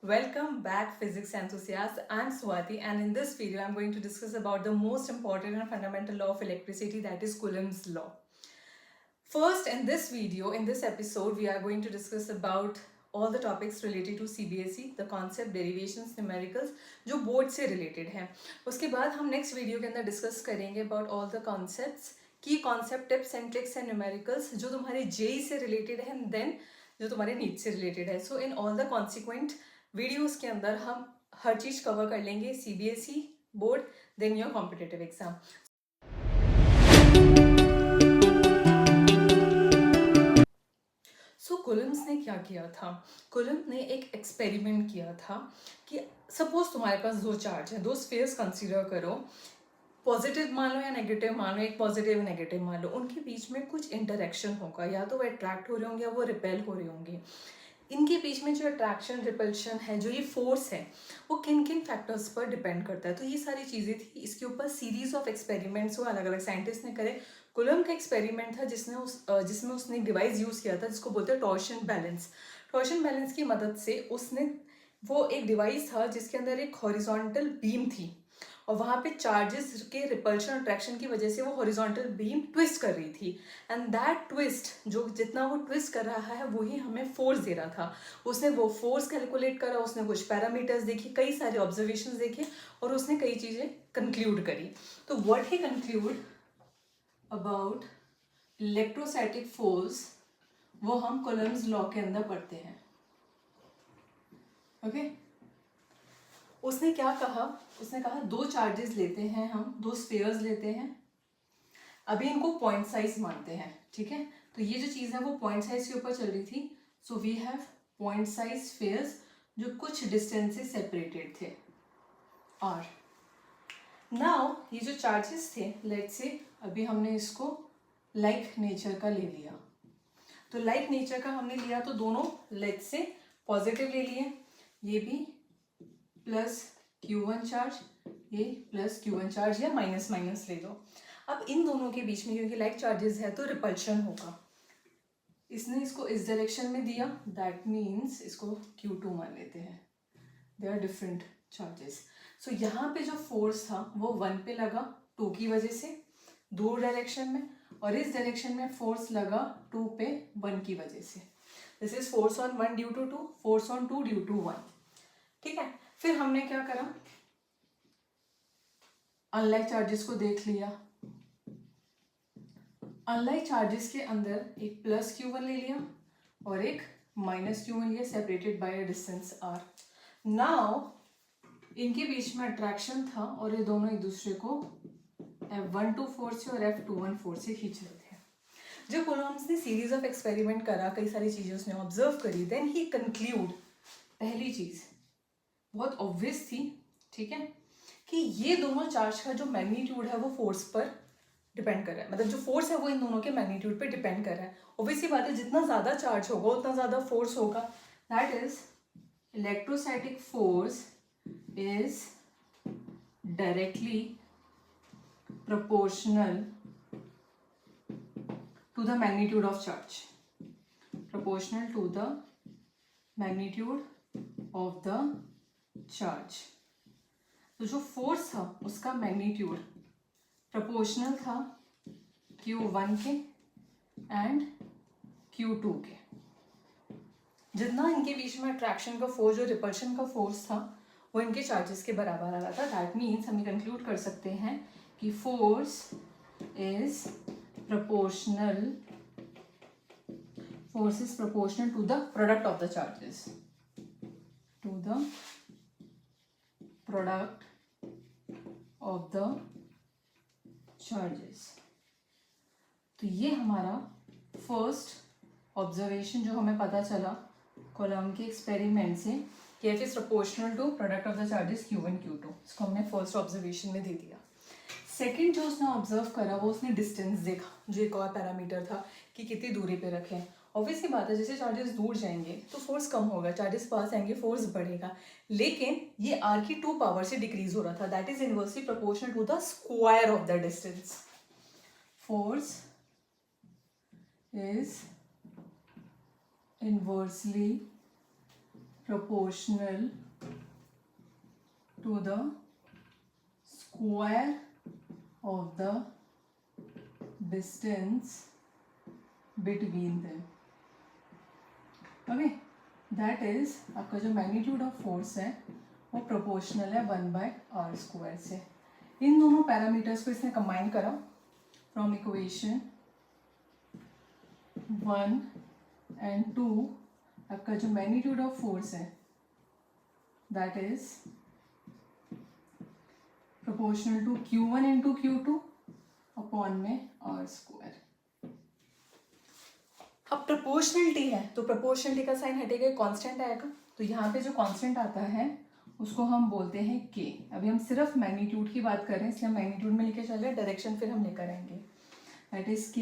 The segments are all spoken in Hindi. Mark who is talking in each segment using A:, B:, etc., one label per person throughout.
A: Welcome back, physics enthusiasts. I'm Swati, and in this video, I'm going to discuss about the most important and fundamental law of electricity, that is Coulomb's law. First, in this video, in this episode, we are going to discuss about all the topics related to CBSE, the concept, derivations, numericals, जो बोर्ड से रिलेटेड हैं. उसके बाद हम नेक्स्ट वीडियो के अंदर डिस्कस करेंगे अबाउट ऑल द कॉन्सेप्ट्स, की concept, tips and tricks and numericals जो तुम्हारे जेई से रिलेटेड है, एंड देन जो तुम्हारे नीट से रिलेटेड है. So in all the consequent videos के अंदर हम हर चीज़ कवर कर लेंगे, CBSE board, then your competitive exam. So Coulomb's ने क्या किया था? कुलम ने एक एक्सपेरिमेंट किया था कि सपोज तुम्हारे पास दो चार्ज हैं, दो स्फीयर्स कंसीडर करो, पॉजिटिव मान लो या नेगेटिव मान लो, एक पॉजिटिव नेगेटिव मान लो, उनके बीच में कुछ इंटरेक्शन होगा, या तो वो अट्रैक्ट हो रहे होंगे या वो रिपेल हो रहे होंगे. इनके बीच में जो अट्रैक्शन रिपल्शन है, जो ये फोर्स है, वो किन किन फैक्टर्स पर डिपेंड करता है. तो ये सारी चीज़ें थी. इसके ऊपर सीरीज ऑफ एक्सपेरिमेंट्स हुआ, अलग अलग साइंटिस्ट ने करे. कुलम का एक्सपेरिमेंट था जिसमें उसने एक डिवाइस यूज़ किया था जिसको बोलते हैं टॉर्शन बैलेंस. टॉर्शन बैलेंस की मदद से उसने, वो एक डिवाइस था जिसके अंदर एक हॉरिजॉन्टल बीम थी, और वहाँ पे चार्जेस के रिपल्शन और ट्रैक्शन की वजह से वो हॉरिजॉन्टल बीम ट्विस्ट कर रही थी. एंड दैट ट्विस्ट, जो जितना वो ट्विस्ट कर रहा है वही हमें फोर्स दे रहा था. उसने वो फोर्स कैलकुलेट करा, उसने कुछ पैरामीटर्स देखे, कई सारे ऑब्जर्वेशंस देखे, और उसने कई चीज़ें कंक्लूड करी. तो what he conclude about electrostatic force, वो हम कूलम्स लॉ के अंदर पढ़ते हैं. ओके उसने क्या कहा? उसने कहा दो चार्जेस लेते हैं हम, दो स्फीयर्स लेते हैं. अभी इनको पॉइंट साइज मानते हैं, ठीक है. तो ये जो चीज़ है वो पॉइंट साइज के ऊपर चल रही थी. So we have point size spheres जो कुछ डिस्टेंस से सेपरेटेड थे, आर. नाउ ये जो चार्जेस थे, लेट्स से अभी हमने इसको लाइक नेचर का ले लिया. तो लाइक नेचर का हमने लिया तो दोनों लेट्स से पॉजिटिव ले लिए, ये भी प्लस Q1 चार्ज, ये प्लस Q1 चार्ज, या माइनस माइनस ले लो. अब इन दोनों के बीच में क्योंकि लाइक चार्जेस है तो रिपल्शन होगा. इसने इसको इस डायरेक्शन में दिया, दैट मीन्स इसको Q2 मान लेते हैं. They are different charges. So यहाँ पे जो फोर्स था वो 1 पे लगा 2 की वजह से, दूर डायरेक्शन में, और इस डायरेक्शन में फोर्स लगा 2 पे 1 की वजह से. This is force on 1 due to 2, force on 2 due to 1. ठीक है. फिर हमने क्या करा, अनलाइक चार्जेस को देख लिया. अनलाइक चार्जेस के अंदर एक प्लस Q1 ले लिया और एक माइनस Q1 लिया, separated by a distance r. Now इनके बीच में अट्रैक्शन था और ये दोनों एक दूसरे को F12 फोर्स से और F21 फोर्स से खींच रहे थे. जब कूलम्स ने सीरीज ऑफ एक्सपेरिमेंट करा, कई सारी चीजें उसने ऑब्जर्व करी, देन ही कंक्लूड, पहली चीज बहुत ऑब्वियस थी, ठीक है, कि ये दोनों चार्ज का जो मैग्नीट्यूड है वो फोर्स पर डिपेंड कर रहा है. मतलब जो फोर्स है वो इन दोनों के मैग्नीट्यूड पे डिपेंड कर रहा है. ऑब्वियसली बात है, जितना ज़्यादा चार्ज होगा उतना ज़्यादा फोर्स होगा. That is electrostatic force is directly proportional to the magnitude of charge. Proportional to the magnitude of the charge. तो जो फोर्स था उसका मैग्नीट्यूड प्रोपोर्शनल था Q1 के एंड Q2 के. जितना इनके बीच में अट्रैक्शन का फोर्स, जो रिपल्शन का फोर्स था, वो इनके चार्जेस के बराबर आ रहा था. दैट मीन्स हम कंक्लूड कर सकते हैं कि force is proportional to the product of the charges, to the product of the charges. तो ये हमारा फर्स्ट ऑब्जर्वेशन जो हमें पता चला कॉलम के एक्सपेरिमेंट से, कि F is proportional to product of the charges Q1 Q2. इसको हमने फर्स्ट ऑब्जर्वेशन में दे दिया. सेकेंड जो उसने ऑब्जर्व करा वो उसने डिस्टेंस देखा, जो एक और पैरामीटर था कि कितनी दूरी पे रखें. ऑब्वियसली बात है, जैसे चार्जेस दूर जाएंगे तो फोर्स कम होगा, चार्जेस पास आएंगे फोर्स बढ़ेगा. लेकिन ये r की 2 पावर से डिक्रीज हो रहा था. That is inversely proportional to the square of the distance. Force is inversely proportional to the square of the distance between them. Okay, that is आपका जो मैग्नीट्यूड ऑफ फोर्स है वो प्रोपोर्शनल है 1/r² से. इन दोनों पैरामीटर्स को इसने कंबाइन करा फ्रॉम इक्वेशन 1 and 2. आपका जो मैग्नीट्यूड ऑफ फोर्स है that is proportional to Q1 into Q2 upon में r². अब प्रोपोर्शनलिटी है तो प्रोपोर्शनलिटी का साइन हटेगा, कांस्टेंट आएगा. तो यहाँ पे जो कांस्टेंट आता है उसको हम बोलते हैं k. अभी हम सिर्फ मैग्नीट्यूड की बात कर रहे हैं इसलिए हम मैग्नीट्यूड में लेके चल रहे हैं, डायरेक्शन फिर हम लेकर आएंगे. That is k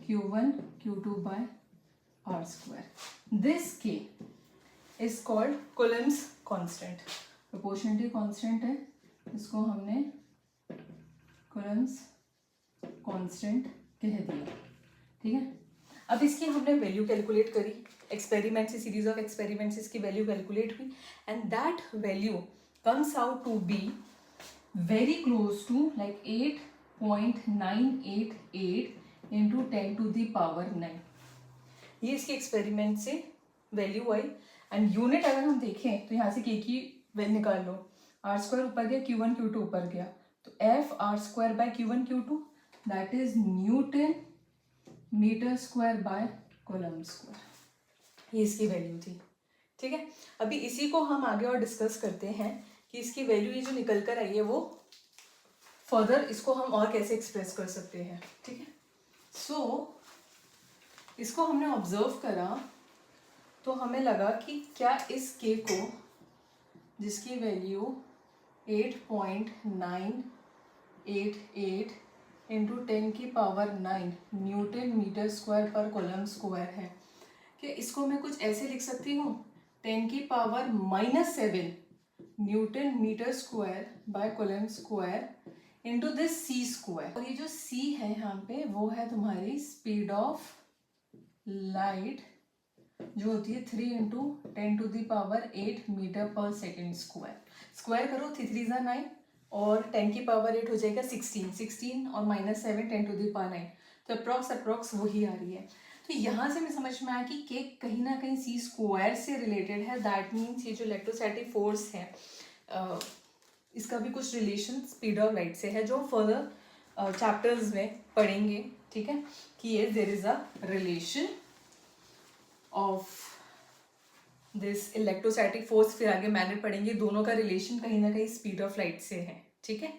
A: Q1 Q2 by r². This k is called Coulomb's constant. Proportionality constant है, इसको हमने कूलम्ब्स कांस्टेंट कह दिया. ठीक है, अब इसकी हमने वैल्यू कैलकुलेट करी. एक्सपेरिमेंट से, सीरीज ऑफ एक्सपेरिमेंट्स इसकी वैल्यू कैलकुलेट हुई and that value comes out to be very close to like 8.988 into 10⁻⁹. ये इसके एक्सपेरिमेंट से वैल्यू आई. एंड यूनिट अगर हम देखें तो यहाँ से के की वैल्यू निकाल लो. r² ऊपर गया, Q1 Q2 ऊपर गया, तो F(r²) by Q1 Q2 that is newton metre by coulomb. ये इसकी वैल्यू थी. ठीक है, अभी इसी को हम आगे और डिस्कस करते हैं कि इसकी वैल्यू ये जो निकल कर आई है वो फर्दर इसको हम और कैसे एक्सप्रेस कर सकते हैं. ठीक है, सो इसको हमने ऑब्जर्व करा तो हमें लगा कि क्या इस के को जिसकी वैल्यू 8.988 इंटू 10⁻⁹ न्यूटन मीटर² पर कूलम्ब² है, कि इसको मैं कुछ ऐसे लिख सकती हूँ 10⁻⁻7 newton metre by coulomb into this c². और ये जो c है यहाँ पे वो है तुम्हारी स्पीड ऑफ लाइट जो होती है 3 इंटू 10⁸ मीटर/सेकेंड². स्क्वायर करो 3 3 = 9 और 10⁸ हो जाएगा 16 और -7 10⁹. तो अप्रॉक्स वही आ रही है. तो यहाँ से मैं समझ में आया कि केक कहीं ना कहीं c² से रिलेटेड है. दैट मीन्स ये जो इलेक्ट्रोस्टैटिक फोर्स है इसका भी कुछ रिलेशन स्पीड ऑफ लाइट से है जो फर्दर चैप्टर्स में पढ़ेंगे. ठीक है, कि ये there is a relation of this electrostatic force. फिर आगे मैग्नेट पढ़ेंगे, दोनों का रिलेशन कहीं ना कहीं स्पीड ऑफ लाइट से है. ठीक है,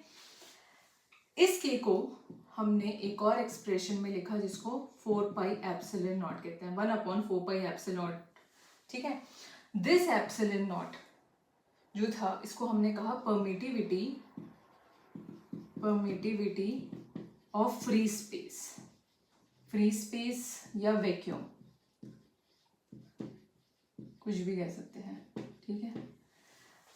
A: इस के को हमने एक और एक्सप्रेशन में लिखा जिसको 4πε0 कहते हैं, 1/4πε0. ठीक है, दिस ε0 जो था इसको हमने कहा परमिटिविटी ऑफ फ्री स्पेस या वैक्यूम, कुछ भी कह सकते हैं. ठीक है,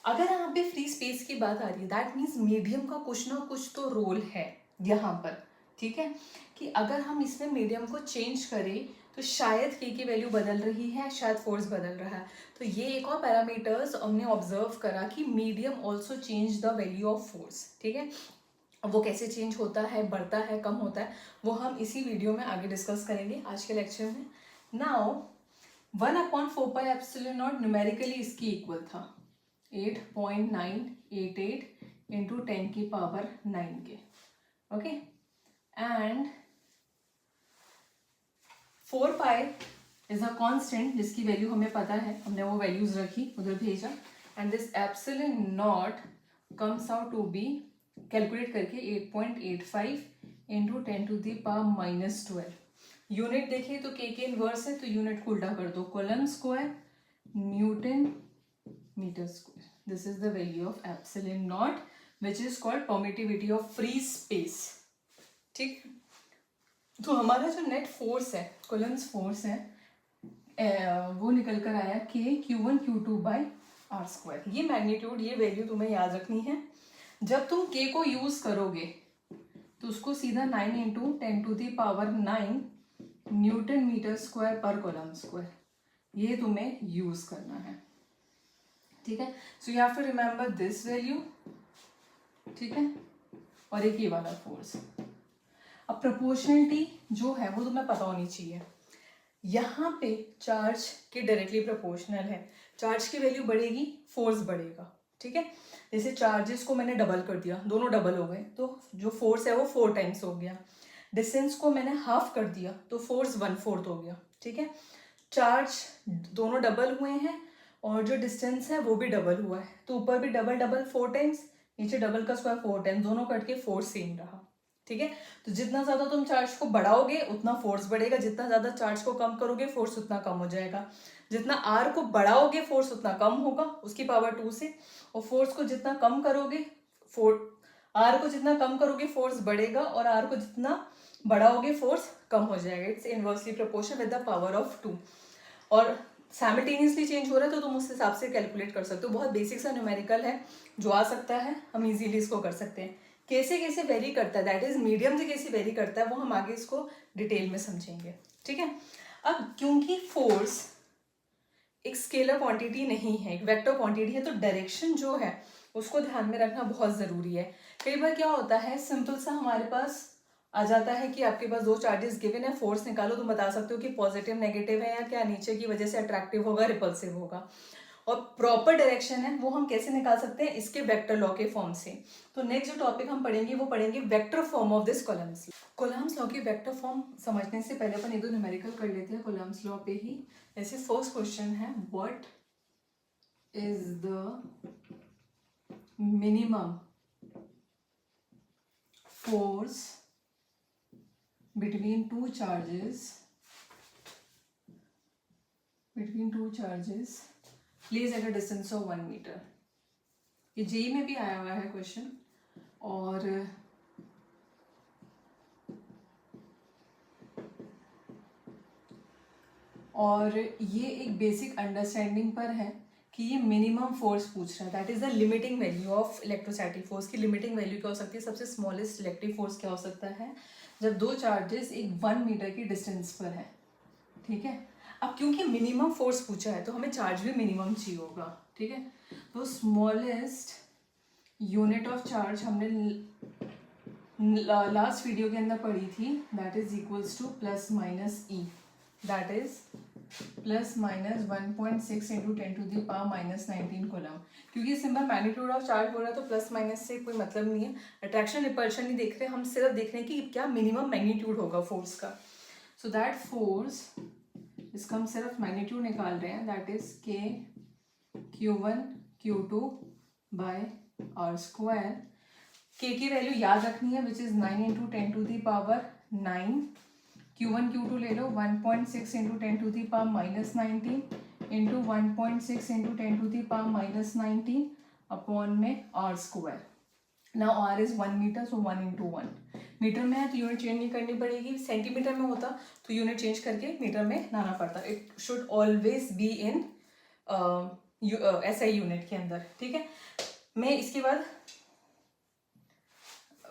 A: अगर यहाँ पे फ्री स्पेस की बात आ रही है दैट मीन्स मीडियम का कुछ ना कुछ तो रोल है यहाँ पर. ठीक है, कि अगर हम इसमें मीडियम को चेंज करें तो शायद के की वैल्यू बदल रही है, शायद फोर्स बदल रहा है. तो ये एक और पैरामीटर्स हमने ऑब्जर्व करा कि medium also change the value of force. ठीक है, वो कैसे चेंज होता है, बढ़ता है, कम होता है, वो हम इसी वीडियो में आगे डिस्कस करेंगे आज के लेक्चर में. नाउ 1/4πε0 न्यूमेरिकली इसकी इक्वल था 8.988 इंटू 10⁹ के. Okay, and 4π is a constant जिसकी वैल्यू हमें पता है, हमने वो वैल्यूज रखी उधर भेजा. And this ε0 comes out to be calculate करके 8.85 इंटू 10⁻⁻12. यूनिट देखिए तो के इनवर्स है तो यूनिट को उल्टा कर दो, coulomb newton metre. This is the value of ε0 which is called permittivity of free space. ठीक, तो हमारा जो नेट फोर्स है, कूलम्ब फोर्स है, वो निकल कर आया के Q1 Q2 बाय r². ये मैग्नीट्यूड, ये वैल्यू तुम्हें याद रखनी है. जब तुम के को यूज करोगे तो उसको सीधा 9 इंटू 10⁹ न्यूटन मीटर² पर कूलम्ब², ये तुम्हें यूज करना है. ठीक है। So you have to remember this value, ठीक है, और एक ये वाला फोर्स। अब प्रोपोर्शनलिटी जो है वो तुम्हें पता होनी चाहिए। यहाँ पे चार्ज के डायरेक्टली प्रोपोर्शनल है, चार्ज की वैल्यू बढ़ेगी फोर्स बढ़ेगा, ठीक है। जैसे चार्जेस को मैंने डबल कर दिया, दोनों डबल हो गए, तो जो फोर्स है वो 4 टाइम्स हो गया। डिस्टेंस को मैंने हाफ कर दिया तो फोर्स 1/4 हो गया, ठीक है। चार्ज दोनों डबल हुए हैं और जो डिस्टेंस है वो भी डबल हुआ है, तो ऊपर भी डबल डबल 4 टाइम्स, नीचे डबल का स्क्वायर 4 टाइम्स, दोनों कट के फोर्स सेम रहा, ठीक है। तो जितना ज्यादा तुम चार्ज को बढ़ाओगे उतना फोर्स बढ़ेगा, जितना ज्यादा चार्ज को कम करोगे फोर्स उतना कम हो जाएगा। जितना आर को बढ़ाओगे फोर्स उतना कम होगा उसकी पावर 2 से, और फोर्स को जितना कम करोगे आर को जितना कम करोगे फोर्स बढ़ेगा, और आर को जितना बढ़ाओगे फोर्स कम हो जाएगा। It's inversely proportional with the power of 2, और साइमल्टेनियसली चेंज हो रहा है तो तुम उस हिसाब से कैलकुलेट कर सकते हो। बहुत बेसिक सा न्यूमेरिकल है जो आ सकता है, हम इजीली इसको कर सकते हैं। कैसे कैसे वेरी करता है, दैट इज मीडियम से कैसे वेरी करता है, वो हम आगे इसको डिटेल में समझेंगे, ठीक है। अब क्योंकि फोर्स एक स्केलर क्वांटिटी नहीं है, एक वेक्टर क्वांटिटी है, तो डायरेक्शन जो है उसको ध्यान में रखना बहुत ज़रूरी है। कई बार क्या होता है, सिंपल सा हमारे पास आ जाता है कि आपके पास दो चार्जेस गिवन है, फोर्स निकालो, तुम बता सकते हो कि पॉजिटिव नेगेटिव है या क्या नीचे की वजह से अट्रैक्टिव होगा रिपल्सिव होगा। और प्रॉपर डायरेक्शन है वो हम कैसे निकाल सकते हैं, इसके वेक्टर लॉ के फॉर्म से। तो नेक्स्ट जो टॉपिक हम पढ़ेंगे वो पढ़ेंगे vector form of this columns law. Columns law की वेक्टर फॉर्म समझने से पहले अपन एक दो न्यूमेरिकल कर लेते हैं कॉलम्स लॉ पे ही। जैसे फर्स्ट क्वेश्चन है, what is the minimum force between two charges placed at a distance of 1 meter। ये जेई में भी आया हुआ है क्वेश्चन, और ये एक बेसिक अंडरस्टैंडिंग पर है कि ये मिनिमम फोर्स पूछ रहा है, that is the limiting value of electrostatic force. की लिमिटिंग वैल्यू क्या हो सकती है, सबसे स्मॉलेस्ट इलेक्ट्रिक फोर्स क्या हो सकता है, जब दो चार्जेस एक 1 मीटर की डिस्टेंस पर है, ठीक है। अब क्योंकि मिनिमम फोर्स पूछा है तो हमें चार्ज भी मिनिमम चाहिए होगा, ठीक है। तो स्मॉलेस्ट यूनिट ऑफ चार्ज हमने लास्ट वीडियो के अंदर पढ़ी थी, that is equals to plus minus E, that is plus minus 1.6 into 10⁻⁻19 coulomb. क्योंकि सिंपल मैग्नीट्यूड ऑफ चार्ज हो रहा है तो प्लस माइनस से कोई मतलब नहीं है, अट्रैक्शन रिपल्शन नहीं देख रहे, हम सिर्फ देख रहे हैं कि क्या मिनिमम मैग्नीट्यूड होगा फोर्स का। सो दैट फोर्स, इसका हम सिर्फ मैग्नीट्यूड निकाल रहे हैं, दैट इज के Q1 Q2 bye are square. के की वैल्यू याद रखनी है which is 9 into 10⁻9। Q1 Q2 ले लो 1.6 इंटू 10⁻19 इंटू 1.6 इंटू 10⁻19 अपॉन में R square. Now R is 1 meter, so 1 into 1। Meter में है तो यूनिट चेंज नहीं करनी पड़ेगी, सेंटीमीटर में होता तो यूनिट चेंज करके मीटर में लाना पड़ता। It should always be in SI unit के अंदर, ठीक है। मैं इसके बाद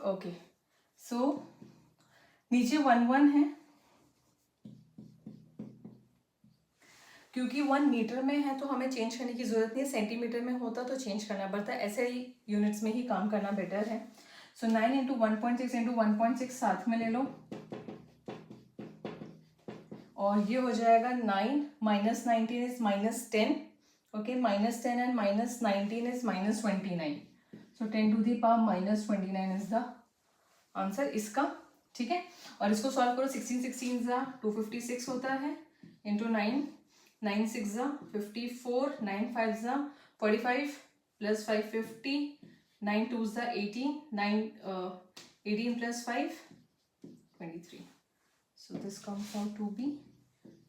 A: ओके, सो नीचे 1 है, क्योंकि 1 मीटर में है तो हमें चेंज करने की जरूरत नहीं है, सेंटीमीटर में होता तो चेंज करना पड़ता है, SI यूनिट्स में ही काम करना बेटर है। सो 9 इंटू 1.6 इंटू 1.6 साथ में ले लो, और ये हो जाएगा 9 minus 19 is minus 10, okay, minus 10 and minus 19 is minus 29, so 10⁻⁻29 is the answer इसका, ठीक है। और इसको सॉल्व करो, 16 जा 256 होता है, इंटू 9 9 6 जा 54, 9 5 जा 45 प्लस 5 50, 9 2 जा 18, 18 plus 5 23, so this comes out to be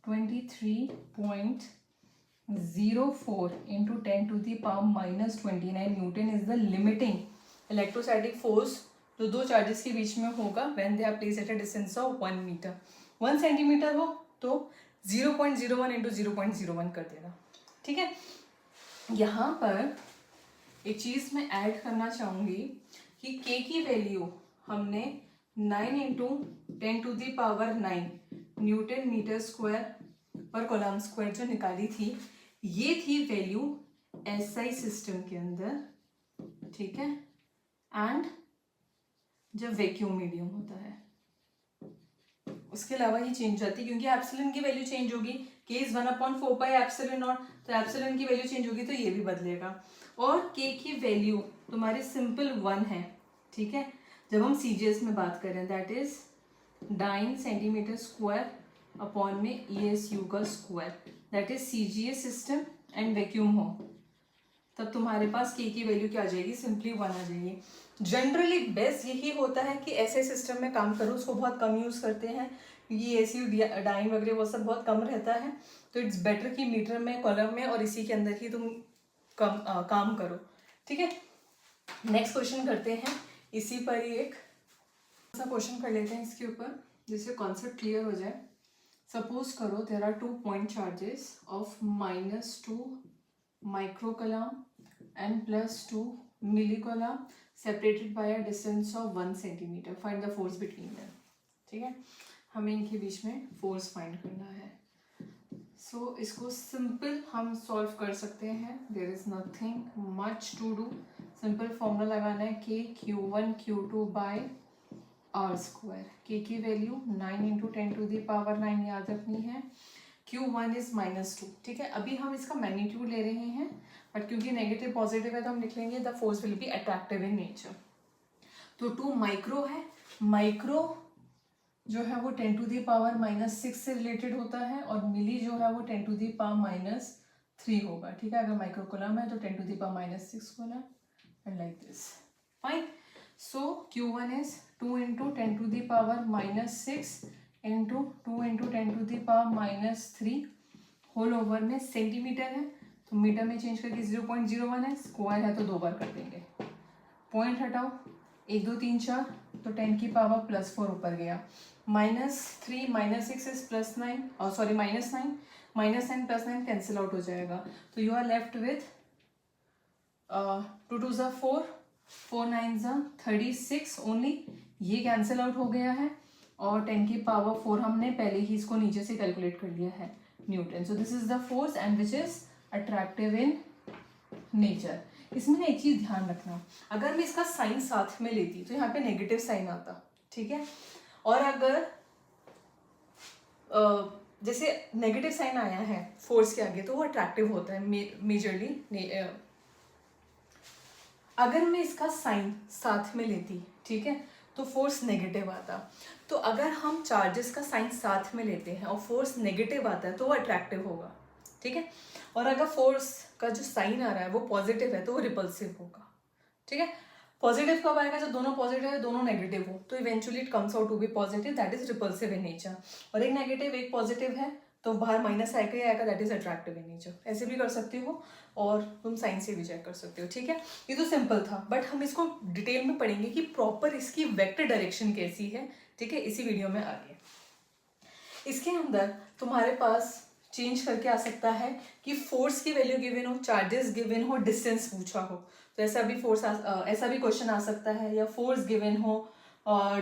A: 23.04 into 10⁻⁻29 newton is the limiting electrostatic force जो दो चार्जेस के बीच में होगा when they are placed at a distance of 1 meter. 1 centimeter हो तो 0.01 इंटू 0.01 कर देना, ठीक है। यहाँ पर एक चीज मैं ऐड करना चाहूंगी कि के की वैल्यू हमने 9 इंटू 10⁻9 न्यूटन मीटर स्क्वायर पर कोलम स्क्वायर जो निकाली थी, ये थी वैल्यू एसआई सिस्टम के अंदर, ठीक है, एंड जब वैक्यूम मीडियम होता है। उसके अलावा ये चेंज जाती है क्योंकि एप्सिलॉन की वैल्यू चेंज होगी, के इज 1/4 पाई एप्सिलॉन नॉट, तो एप्सिलॉन की वैल्यू चेंज होगी तो ये भी बदलेगा। और के की वैल्यू तुम्हारी सिंपल 1 है, ठीक है। जब हम सीजीएस में बात करें that is 9 centimetre square upon में ESU का square, that is CGS system and vacuum हो, तब तुम्हारे पास के की वैल्यू क्या आ जाएगी, सिंपली 1 आ जाएगी। जनरली बेस्ट यही होता है कि ऐसे सिस्टम में काम करो, उसको बहुत कम यूज़ करते हैं क्योंकि एसीयू डाइन वगैरह वो सब बहुत कम रहता है, तो इट्स बेटर कि मीटर में, कॉलम में और इसी के अंदर ही तुम काम करो, ठीक है। नेक्स्ट क्वेश्चन करते हैं, इसी पर ही एक सा क्वेश्चन कर लेते हैं इसके ऊपर जिससे कॉन्सेप्ट क्लियर हो जाए। सपोज करो there are 2 point charges of -2 microcoulomb and +2 millicoulomb separated by a distance of 1 centimetre. Find the force between them, ठीक है। हमें इनके बीच में फोर्स फाइंड करना है। सो इसको सिंपल हम सॉल्व कर सकते हैं, there is nothing much to do. Simple formula लगाना है के Q1 Q2 bye are square. के की वैल्यू 9 × 10⁻⁹ याद रखनी है। Q1 इज -2, ठीक है। अभी हम इसका मैग्नीट्यूड ले रहे हैं, बट क्योंकि नेगेटिव पॉजिटिव है तो हम लिख लेंगे the force will be attractive in nature. तो 2 माइक्रो है, माइक्रो जो है वो 10⁻⁻6 से रिलेटेड होता है और मिली जो है वो 10⁻³ होगा, ठीक है। अगर माइक्रोकूलम है तो 10⁻6 coulomb and like this, fine. So Q1 is 2 × 10⁻6 into 2 × 10⁻³ whole over में सेंटीमीटर है तो मीटर में चेंज करके 0.01 है, स्क्वायर है तो 2 बार कर देंगे। पॉइंट हटाओ, 1 2 3 4 तो 10⁻+4 ऊपर गया। -3 -6 इज +9 और सॉरी -9 -9 +9 कैंसिल आउट हो जाएगा, तो you are left with 2 2 4 4 9 36 only, ये कैंसिल आउट हो गया है और 10⁻4 हमने पहले ही इसको नीचे से कैलकुलेट कर लिया है, Newton. So this is the force and which is attractive in nature. इसमें एक चीज ध्यान रखना, अगर मैं इसका साइन साथ में लेती तो यहाँ पे नेगेटिव साइन आता, ठीक है। और अगर जैसे नेगेटिव साइन आया है फोर्स के आगे तो वो अट्रैक्टिव होता है मेजरली। अगर मैं इसका साइन साथ में लेती, ठीक है, तो फोर्स नेगेटिव आता। तो अगर हम चार्जेस का साइन साथ में लेते हैं और फोर्स नेगेटिव आता है तो वो अट्रैक्टिव होगा, ठीक है। और अगर फोर्स का जो साइन आ रहा है वो पॉजिटिव है तो वो रिपल्सिव होगा, ठीक है। पॉजिटिव कब आएगा, जब दोनों पॉजिटिव है दोनों नेगेटिव हो, तो eventually it comes out to be positive, that is repulsive in nature. और एक नेगेटिव एक पॉजिटिव है तो बाहर माइनस आएगा ही आएगा, that is attractive in nature. ऐसे भी कर सकते हो और तुम साइन से भी चेक कर सकते हो, ठीक है। ये तो सिंपल था, बट हम इसको डिटेल में पढ़ेंगे कि प्रॉपर इसकी वेक्टर डायरेक्शन कैसी है, ठीक है, इसी वीडियो में आगे। इसके अंदर तुम्हारे पास चेंज करके आ सकता है कि फोर्स की वैल्यू गिवन हो, चार्जेस गिवन हो, डिस्टेंस पूछा हो, तो ऐसा भी ऐसा भी क्वेश्चन आ सकता है। या फोर्स गिवन हो,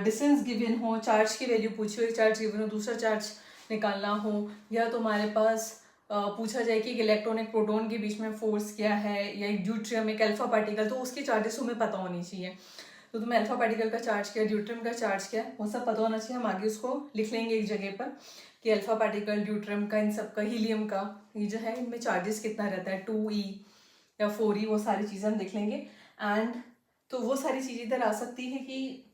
A: डिस्टेंस गिवन हो, चार्ज की वैल्यू पूछी हो, एक चार्ज गिवन हो दूसरा चार्ज निकालना हो, या तुम्हारे पास पूछा जाए कि एक इलेक्ट्रॉन एक प्रोटॉन के बीच में फोर्स क्या है, या एक ड्यूट्रियम एक अल्फा पार्टिकल, तो उसकी चार्जेस तुम्हें पता होनी चाहिए। तो तुम्हें अल्फा पार्टिकल का चार्ज क्या है, ड्यूट्रियम का चार्ज क्या है, वो सब पता होना चाहिए। हम आगे उसको लिख लेंगे एक जगह पर कि अल्फा पार्टिकल, ड्यूट्रियम का, इन सब का, हीलियम का, ये जो है इनमें चार्जेस कितना रहता है, 2e या 4e, वो सारी चीज़ें हम देख लेंगे। एंड तो वो सारी चीज़ें इधर आ सकती है कि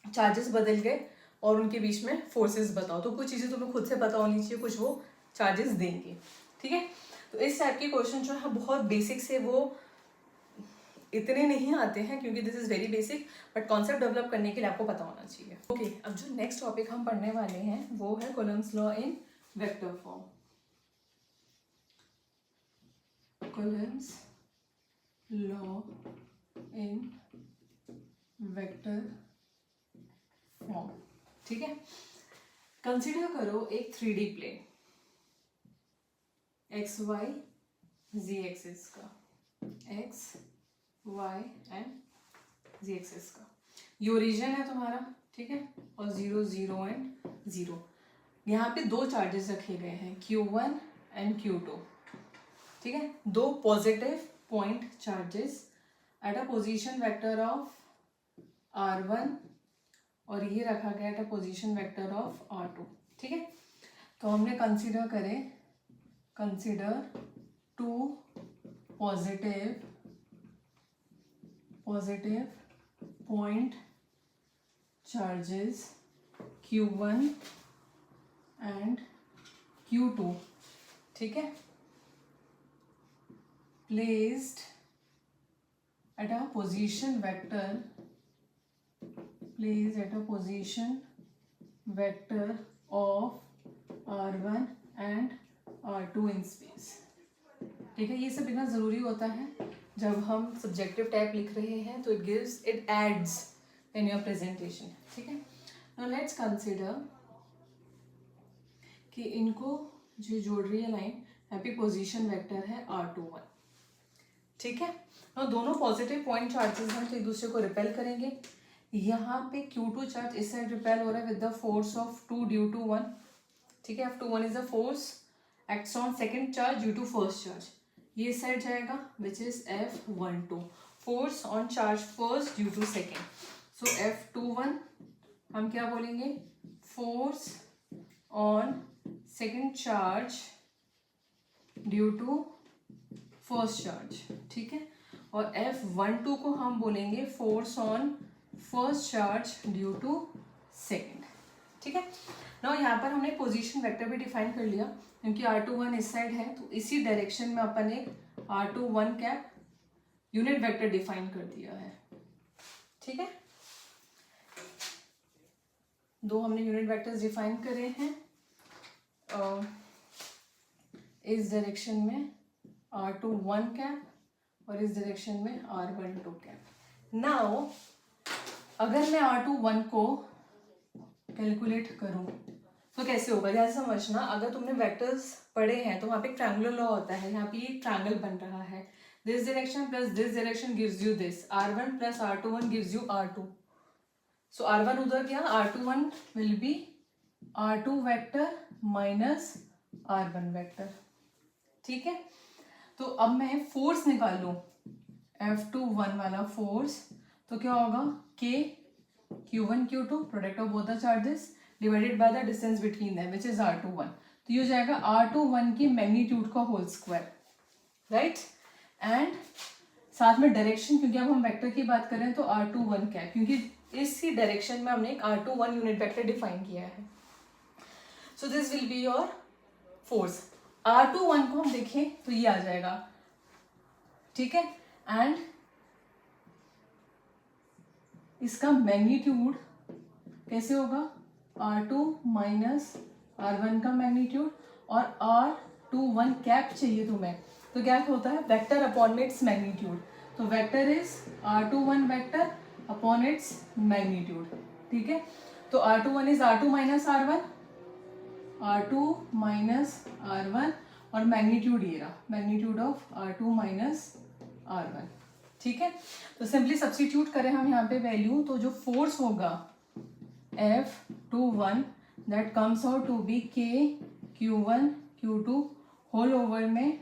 A: चार्जेस बदल गए और उनके बीच में फोर्सेस बताओ, तो कुछ चीज़ें तुम्हें खुद से पता होनी चाहिए, कुछ वो चार्जेस देंगे, ठीक है। तो इस टाइप के क्वेश्चन जो है बहुत बेसिक से, वो इतने नहीं आते हैं क्योंकि this is very basic, but concept develop करने के लिए आपको पता होना चाहिए। ओके, अब जो नेक्स्ट टॉपिक हम पढ़ने वाले हैं वो है Coulomb's law in vector form. Coulomb's law in vector form, ठीक है। कंसिडर करो एक 3D plane X Y Z axis का, X Y and Z axis का, ये ओरिजिन है तुम्हारा, ठीक है, और 0 0 एंड 0। यहाँ पे दो चार्जेस रखे गए हैं Q1 एंड Q2, ठीक है, दो positive point charges at a position vector of r1 और ये रखा गया at a position vector of r2। ठीक है, तो हमने consider two positive point charges q1 and q2, ठीक है, placed at a position vector of r1 and r2 in space। ठीक है, ये सब इतना ज़रूरी होता है जब हम सब्जेक्टिव टाइप लिख रहे हैं, तो it adds in your presentation. ठीक है, नाउ लेट्स कंसीडर कि इनको जो जोड़ रही है लाइन हैप्पी पोजीशन वेक्टर है r21। ठीक है, नाउ दोनों पॉजिटिव पॉइंट चार्जेस हैं तो एक दूसरे को रिपेल करेंगे। यहाँ पे q2 चार्ज इस साइड रिपेल हो रहा है with the force of 2 due to 1। ठीक है, F21 is the force acts on second charge due to first charge, ये साइड जाएगा which is F12 force on charge first due to second. So F21 हम क्या बोलेंगे, force on second charge due to first charge. ठीक है, और F12 को हम बोलेंगे force on first charge due to second. ठीक है, ना यहाँ पर हमने पोजीशन वेक्टर भी डिफाइन कर लिया क्योंकि r21 इस साइड है, तो इसी डायरेक्शन में अपन एक r21 cap unit vector define कर दिया है। ठीक है, दो हमने यूनिट वेक्टर्स डिफाइन करे हैं, इस डायरेक्शन में r21 कैप और इस डायरेक्शन में r12 कैप। नाउ अगर मैं r21 को कैलकुलेट करूं तो कैसे होगा, ध्यान समझना। अगर तुमने वेक्टर्स पढ़े हैं तो वहाँ पे एक ट्रायंगुलर लॉ होता है, यहाँ पे एक ट्रायंगल बन रहा है, this direction plus this direction gives you this, r1 plus r21 gives you r2। So r1 उधर गया, r21 will be r2 vector minus r1 vector. ठीक है, तो अब मैं फोर्स निकालूं F21 वाला फोर्स, तो क्या होगा, k q1 q2 product of both the charges divided by the distance between them which is r21। तो ये हो जाएगा r21 की मैग्नीट्यूड का होल स्क्वायर, राइट। एंड साथ में डायरेक्शन, क्योंकि अब हम वेक्टर की बात करें तो r21 क्या है, क्योंकि इसी डायरेक्शन में हमने एक r21 यूनिट वेक्टर डिफाइन किया है। So this will be your force. r21 को हम देखें तो ये आ जाएगा, ठीक है, एंड इसका मैग्नीट्यूड कैसे होगा, r2 माइनस r1 का मैग्नीट्यूड, और r21 कैप चाहिए तुम्हें, तो क्या होता है, वेक्टर अपॉन इट्स मैग्नीट्यूड। तो vector is r21 vector upon its magnitude. ठीक है, तो r21 is r2 minus r1, r2 minus r1, और मैग्नीट्यूड ये रहा, magnitude of r2 minus r1। ठीक है, तो सिंपली सब्स्टिट्यूट करें हम यहाँ पे वैल्यू, तो जो फोर्स होगा F21 that comes out to be k q1 q2 whole over में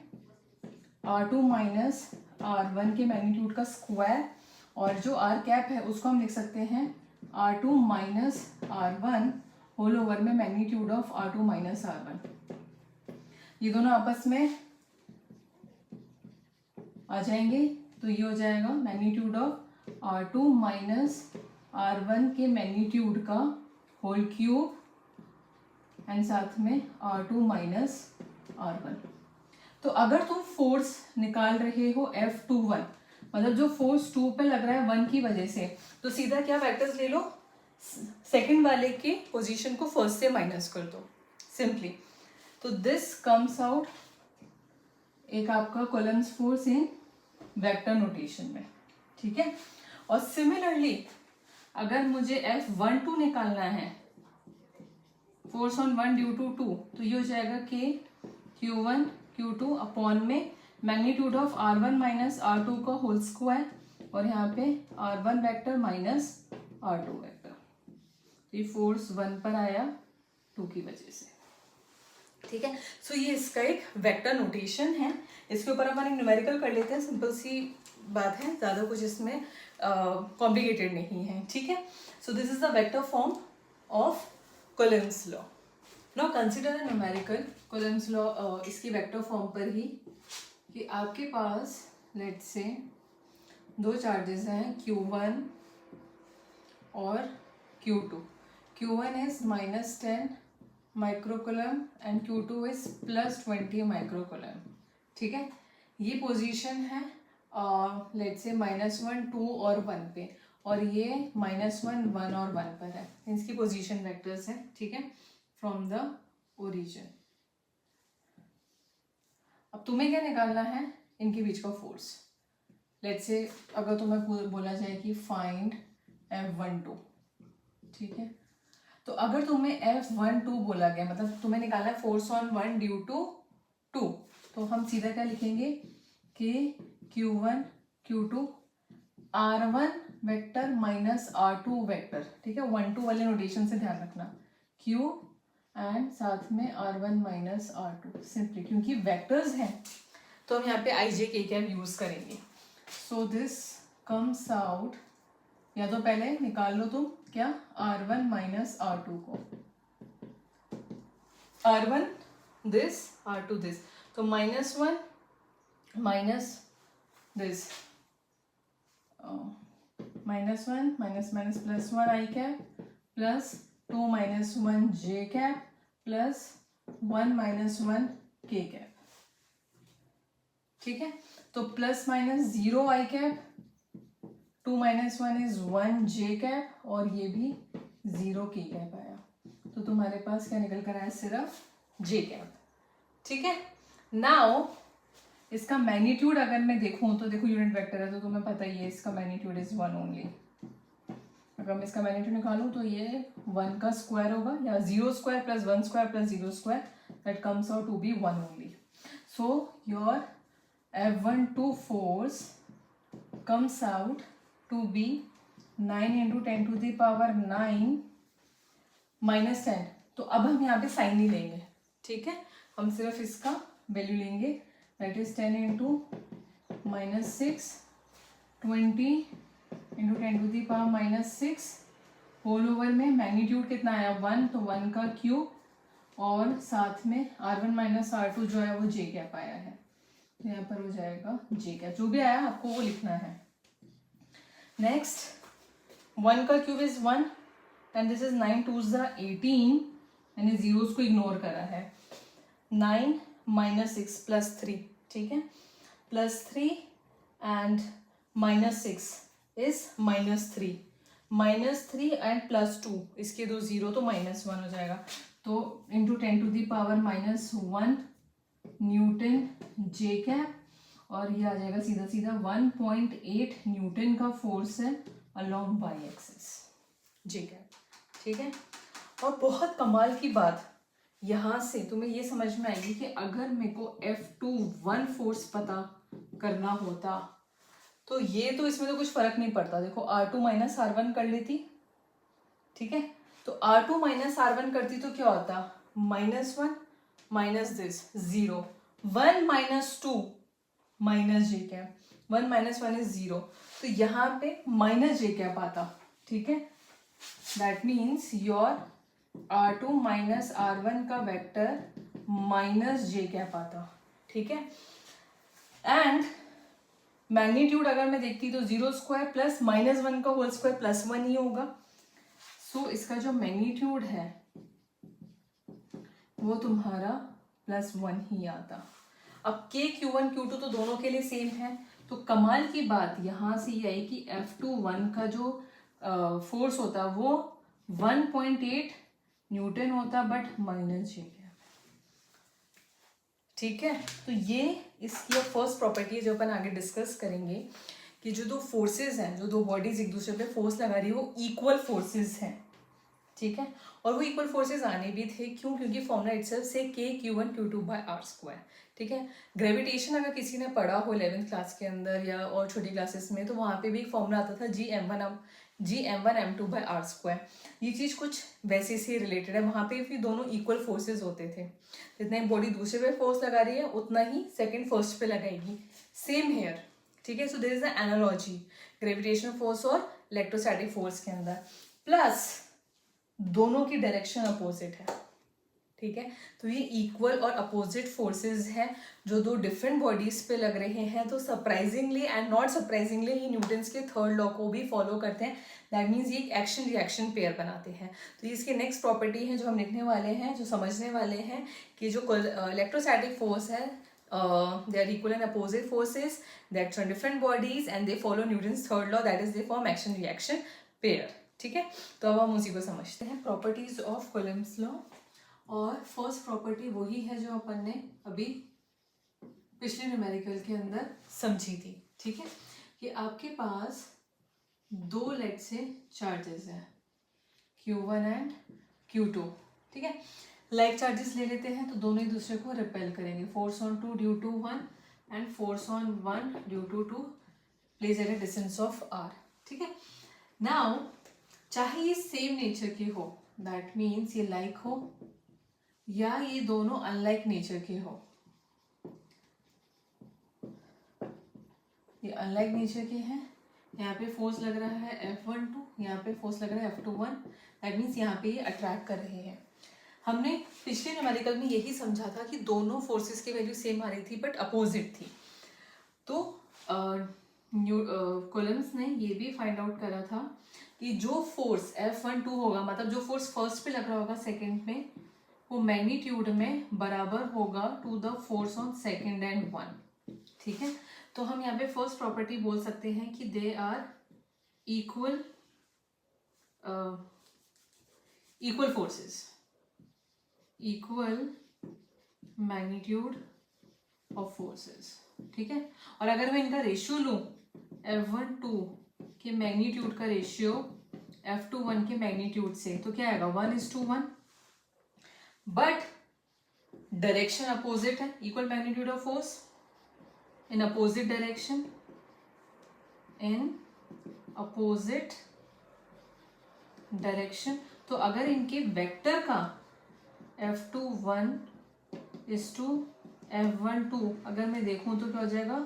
A: r2 माइनस r1 के मैग्नीट्यूड का स्क्वायर, और जो r कैप है उसको हम लिख सकते हैं r2 minus r1 whole over में magnitude of r2 minus r1। ये दोनों आपस में आ जाएंगे, तो ये हो जाएगा magnitude of r2 minus r1 के मैग्नीट्यूड का होल क्यूब एंड साथ में r2 माइनस r1। तो अगर तुम फोर्स निकाल रहे हो F21, मतलब जो फोर्स 2 पे लग रहा है 1 की वजह से, तो सीधा क्या वेक्टर्स ले लो, सेकंड वाले के पोजीशन को फर्स्ट से माइनस कर दो सिंपली। तो दिस कम्स आउट एक आपका columns force in vector notation में। ठीक है, और सिमिलरली अगर मुझे F12 निकालना है, फोर्स ऑन 1 ड्यू टू 2, तो ये हो जाएगा k q1 q2 अपॉन में magnitude of r1 minus r2 का होल स्क्वायर, और यहाँ पे r1 vector minus r2 vector. ये फोर्स 1 पर आया 2 की वजह से। ठीक है। सो ये इसका एक वेक्टर नोटेशन है। इसके ऊपर अपन एक न्यूमेरिकल कर लेते हैं, सिंपल सी बात है, ज़्यादा कुछ इसमें कॉम्प्लिकेटेड नहीं है। ठीक है। So this is the vector form of Coulomb's law. Now consider a numerical Coulomb's law इसकी वेक्टर फॉर्म पर ही, कि आपके पास लेट्स से दो चार्जेस हैं Q1 और Q2। Q1 is -10 microcoulomb and Q2 is +20 microcoulomb. ठीक है। ये पोजीशन है लेट्स से -1, 2 और 1 पे, और ये -1, 1 और 1 पर है। इसकी पोजीशन वेक्टर्स है। ठीक है, फ्रॉम द ओरिजिन। अब तुम्हें क्या निकालना है, इनके बीच का फोर्स। लेट्स से अगर तुम्हें बोला जाए कि फाइंड F12, ठीक है, तो अगर तुम्हें F12 बोला गया, मतलब तुम्हें निकालना है फोर्स ऑन 1 ड्यू टू 2, तो हम सीधा क्या लिखेंगे कि Q1 Q2 R1 vector minus R2 vector. ठीक है, 1 2 वाले नोटेशन से ध्यान रखना, Q एंड साथ में R1 माइनस R2, सिंपली क्योंकि वेक्टर्स हैं तो हम यहाँ पे आई जे के कैप यूज करेंगे। सो दिस कम्स आउट, या तो पहले निकाल लो तुम क्या, R1 माइनस R2 को, R1 दिस R2 दिस, तो -1 minus this, -1 minus minus +1 I cap plus 2 minus 1 J cap plus 1 minus 1 के कैप। ठीक है, तो plus minus 0 I cap, 2 minus 1 is 1 J cap, और ये भी 0 के कैप आया। तो तुम्हारे पास क्या निकल कर आया, सिर्फ जे कैप। ठीक है। नाउ इसका मैग्नीट्यूड अगर मैं देखूं तो देखो यूनिट वेक्टर है तो तुम्हें पता ही है इसका मैग्नीट्यूड इज 1 ओनली। अगर मैं इसका मैग्नीट्यूड निकालूं तो ये 1 का स्क्वायर होगा, या 0 square plus 1 square plus 0 square, that comes out to be 1 only. So your F12 force comes out to be 9 into 10 to the power 9 minus 10। तो अब हम यहाँ पे साइन नहीं लेंगे। ठीक है, हम सिर्फ इसका वैल्यू लेंगे, that is 10 into -6, 20 into 10 to the power -6 whole over में मैग्नीट्यूड कितना आया 1, तो 1 का क्यूब, और साथ में R1 माइनस R2 जो है वो जे कैप आया है, तो यहाँ पर हो जाएगा जे कैप, जो भी आया आपको वो लिखना है। नेक्स्ट 1 का cube is 1 and this is 9 2s 18, मैंने जीरोस को इग्नोर करा है, 9 माइनस 6 प्लस 3। ठीक है, +3 एंड -6 इज -3, -3 एंड +2, इसके दो जीरो तो -1 हो जाएगा, तो into 10 to the power -1 newton J cap, और ये आ जाएगा सीधा सीधा 1.8 न्यूटन का फोर्स है अलोंग वाई एक्सिस, जे कैप। ठीक है, और बहुत कमाल की बात यहाँ से तुम्हें ये समझ में आएगी कि अगर मेरे को F21 फोर्स पता करना होता तो ये तो इसमें तो कुछ फर्क नहीं पड़ता। देखो R2 माइनस R1 कर लेती, ठीक है, तो R2 माइनस R1 करती तो क्या होता, -1 minus this 0, 1 minus 2 minus J cap, 1 minus 1 is 0, तो यहाँ पे माइनस जे कैप आता। ठीक है, that means your R2 minus R1 का वेक्टर माइनस जे कैप आता। ठीक है, एंड मैग्नीट्यूड अगर मैं देखती तो 0 स्क्वायर प्लस -1 का होल स्क्वायर +1 ही होगा। सो इसका जो मैग्नीट्यूड है वो तुम्हारा +1 ही आता। अब K Q1 Q2 तो दोनों के लिए सेम है, तो कमाल की बात यहाँ से ये आई कि F21 का जो फोर्स होता वो 1.8 न्यूटन होता, बट माइनस जे कैप। ठीक है, तो ये इसकी फर्स्ट प्रॉपर्टी है जो अपन आगे डिस्कस करेंगे, कि जो दो फोर्सेस हैं, जो दो बॉडीज एक दूसरे पे फोर्स लगा रही है वो इक्वल फोर्सेस हैं। ठीक है, और वो इक्वल फोर्सेस आने भी थे, क्यों, क्योंकि फॉर्मूला इटसेल्फ से K Q1 Q2 by R²। ठीक है, ग्रेविटेशन अगर किसी ने पढ़ा हो 11th क्लास के अंदर या और छोटी क्लासेस में, तो वहाँ पे भी एक फॉर्मूला आता था G m1 G m1 m2/r²। ये चीज़ कुछ वैसे से रिलेटेड है, वहाँ पे भी दोनों इक्वल फोर्सेस होते थे, जितना एक बॉडी दूसरे पे फोर्स लगा रही है उतना ही सेकंड फर्स्ट पे लगाएगी, सेम हेयर, ठीक है। So there is a analogy gravitational force और इलेक्ट्रोस्टैटिक फोर्स के अंदर, प्लस दोनों की डायरेक्शन अपोजिट है, ठीक है। तो ये इक्वल और अपोजिट फोर्सेस हैं जो दो डिफरेंट बॉडीज पे लग रहे हैं। तो सरप्राइजिंगली एंड नॉट सरप्राइजिंगली ये न्यूटन्स के थर्ड लॉ को भी फॉलो करते हैं। दैट मीन्स ये एक एक्शन रिएक्शन पेयर बनाते हैं। तो इसकी नेक्स्ट प्रॉपर्टी है जो हम लिखने वाले हैं, जो समझने वाले हैं, कि जो इलेक्ट्रोस्टैटिक फोर्स है, they are equal and opposite forces that are different bodies and they follow Newton's third law, that is they form action reaction pair, ठीक है। तो अब हम उसी को समझते हैं, प्रॉपर्टीज ऑफ कूलम्ब्स लॉ। और फर्स्ट प्रॉपर्टी वही है जो अपन ने अभी पिछले न्यूमेरिकल के अंदर समझी थी, ठीक है, कि आपके पास दो लेट से चार्जेस हैं Q1 एंड Q2, ठीक है। लाइक चार्जेस ले लेते हैं तो दोनों एक दूसरे को रिपेल करेंगे, force on 2 due to 1 and force on 1 due to 2 place at a distance of r, ठीक है। नाउ चाहे ये सेम नेचर की हो, दैट मीन्स ये लाइक हो, या ये दोनों अनलाइक नेचर के हो, ये अनलाइक नेचर के हैं, यहाँ पे फोर्स लग रहा है F12, यहाँ पे फोर्स लग रहा है F21, दैट मीन्स यहाँ पे ये अट्रैक्ट कर रहे हैं। हमने पिछले न्यूमेरिकल में यही समझा था कि दोनों फोर्सेस की वैल्यू सेम आ रही थी बट अपोजिट थी। तो कूलम्ब्स ने ये भी फाइंड आउट करा था कि जो फोर्स F12 होगा, मतलब जो फोर्स फर्स्ट पे लग रहा होगा सेकेंड में, वो मैग्नीट्यूड में बराबर होगा to the force on second and 1, ठीक है। तो हम यहाँ पे फर्स्ट प्रॉपर्टी बोल सकते हैं कि they are equal equal forces, equal magnitude of forces, ठीक है। और अगर मैं इनका रेशियो लूँ, F12 के मैग्नीट्यूड का रेशियो F21 के मैग्नीट्यूड से, तो क्या आएगा 1:1, बट डायरेक्शन अपोजिट है, equal magnitude of force in opposite direction, in opposite direction. तो अगर इनके वेक्टर का F21 इज टू F12 अगर मैं देखूं तो क्या हो जाएगा,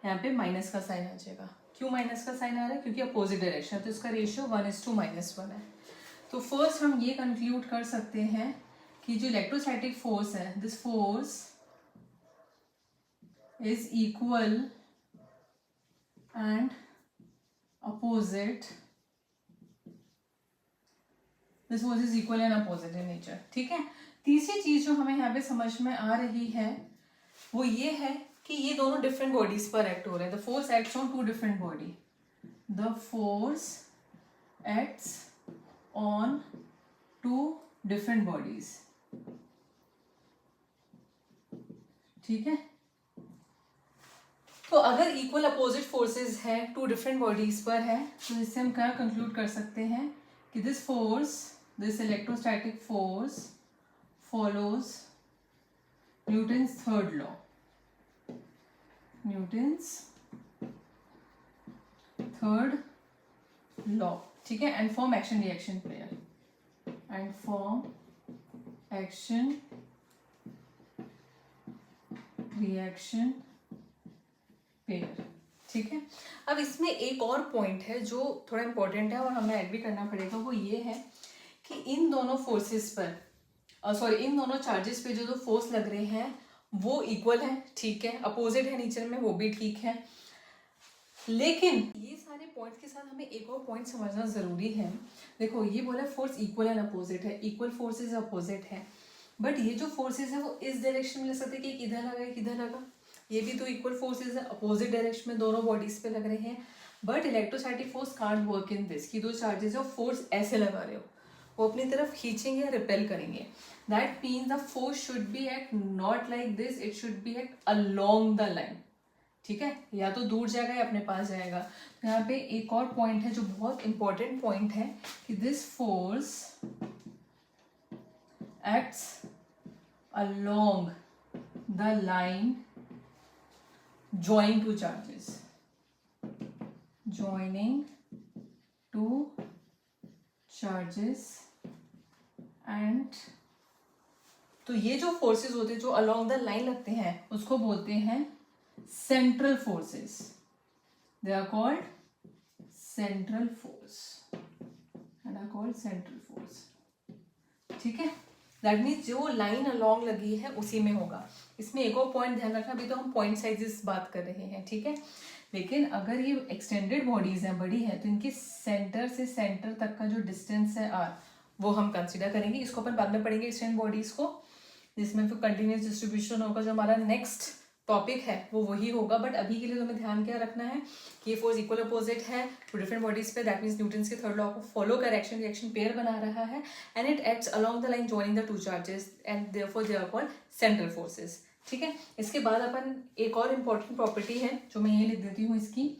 A: यहाँ पे माइनस का साइन आ जाएगा। क्यों माइनस का साइन आ रहा है? क्योंकि अपोजिट डायरेक्शन, तो इसका रेशियो 1:-1 है। तो फर्स्ट हम ये कंक्लूड कर सकते हैं कि जो इलेक्ट्रोस्टैटिक फोर्स है, this force is equal and opposite, this force is equal and opposite in nature, ठीक है। तीसरी चीज जो हमें यहाँ पे समझ में आ रही है वो ये है कि ये दोनों डिफरेंट बॉडीज पर एक्ट हो रहे हैं। The force acts on two different body, the force acts on two different bodies, ठीक है। तो अगर इक्वल अपोजिट फोर्सेस है, टू डिफरेंट बॉडीज पर है, तो इससे हम क्या कंक्लूड कर सकते हैं कि this force, this electrostatic force follows Newton's third law, Newton's third law, ठीक है, and form action reaction pair, and form action reaction pair, ठीक है। अब इसमें एक और पॉइंट है जो थोड़ा इंपॉर्टेंट है और हमें ऐड भी करना पड़ेगा, वो ये है कि इन दोनों फोर्सेस पर, इन दोनों चार्जेस पे जो फोर्स लग रहे हैं वो इक्वल है, ठीक है, अपोजिट है नेचर में, वो भी ठीक है। लेकिन ये सारे पॉइंट्स के साथ हमें एक और पॉइंट समझना जरूरी है। देखो ये बोला फोर्स इक्वल एंड अपोजिट है, इक्वल फोर्सेस अपोजिट है, बट ये जो फोर्सेस है वो इस डायरेक्शन में ले सकते कि किधर लगा है किधर लगा, ये भी तो इक्वल फोर्सेस है, अपोजिट डायरेक्शन में दोनों बॉडीज पे लग रहे हैं। But electrostatic force can't work in this, कि दो चार्जेस है फोर्स ऐसे लगा रहे हो, वो अपनी तरफ खींचेंगे या रिपेल करेंगे। That means the force should be act not like this, it should B act along the line, ठीक है, या तो दूर जाएगा या अपने पास जाएगा। तो यहाँ पे एक और पॉइंट है जो बहुत इंपॉर्टेंट पॉइंट है कि this force acts along the line joining two charges, joining to charges and, तो ये जो फोर्सेस होते हैं जो अलोंग द लाइन लगते हैं उसको बोलते हैं central forces. They are called central force and are called central force. ठीक है, दैट मीन्स जो लाइन अलोंग लगी है उसी में होगा. इसमें एक और पॉइंट ध्यान रखना, अभी तो हम पॉइंट साइजेस बात कर रहे हैं. ठीक है, लेकिन अगर ये एक्सटेंडेड बॉडीज हैं, बड़ी है, तो इनके सेंटर से सेंटर तक का जो डिस्टेंस है आर, वो हम कंसिडर करेंगे. इसको अपन बाद में पढ़ेंगे एक्सटेंड बॉडीज को, जिसमें फिर कंटिन्यूस डिस्ट्रीब्यूशन होगा. जो हमारा नेक्स्ट टॉपिक है वो वही होगा. बट अभी के लिए तुम्हें ध्यान क्या रखना है कि ये फोर्स इक्वल अपोजिट है टू डिफरेंट बॉडीज पे. दैट मीन्स न्यूटन्स के थर्ड लॉ को फॉलो कर रिएक्शन रिएक्शन पेयर बना रहा है and it acts along the line joining the two charges and therefore they are called central forces. ठीक है, इसके बाद अपन एक और इम्पॉर्टेंट प्रॉपर्टी है जो मैं ये लिख देती हूँ इसकी,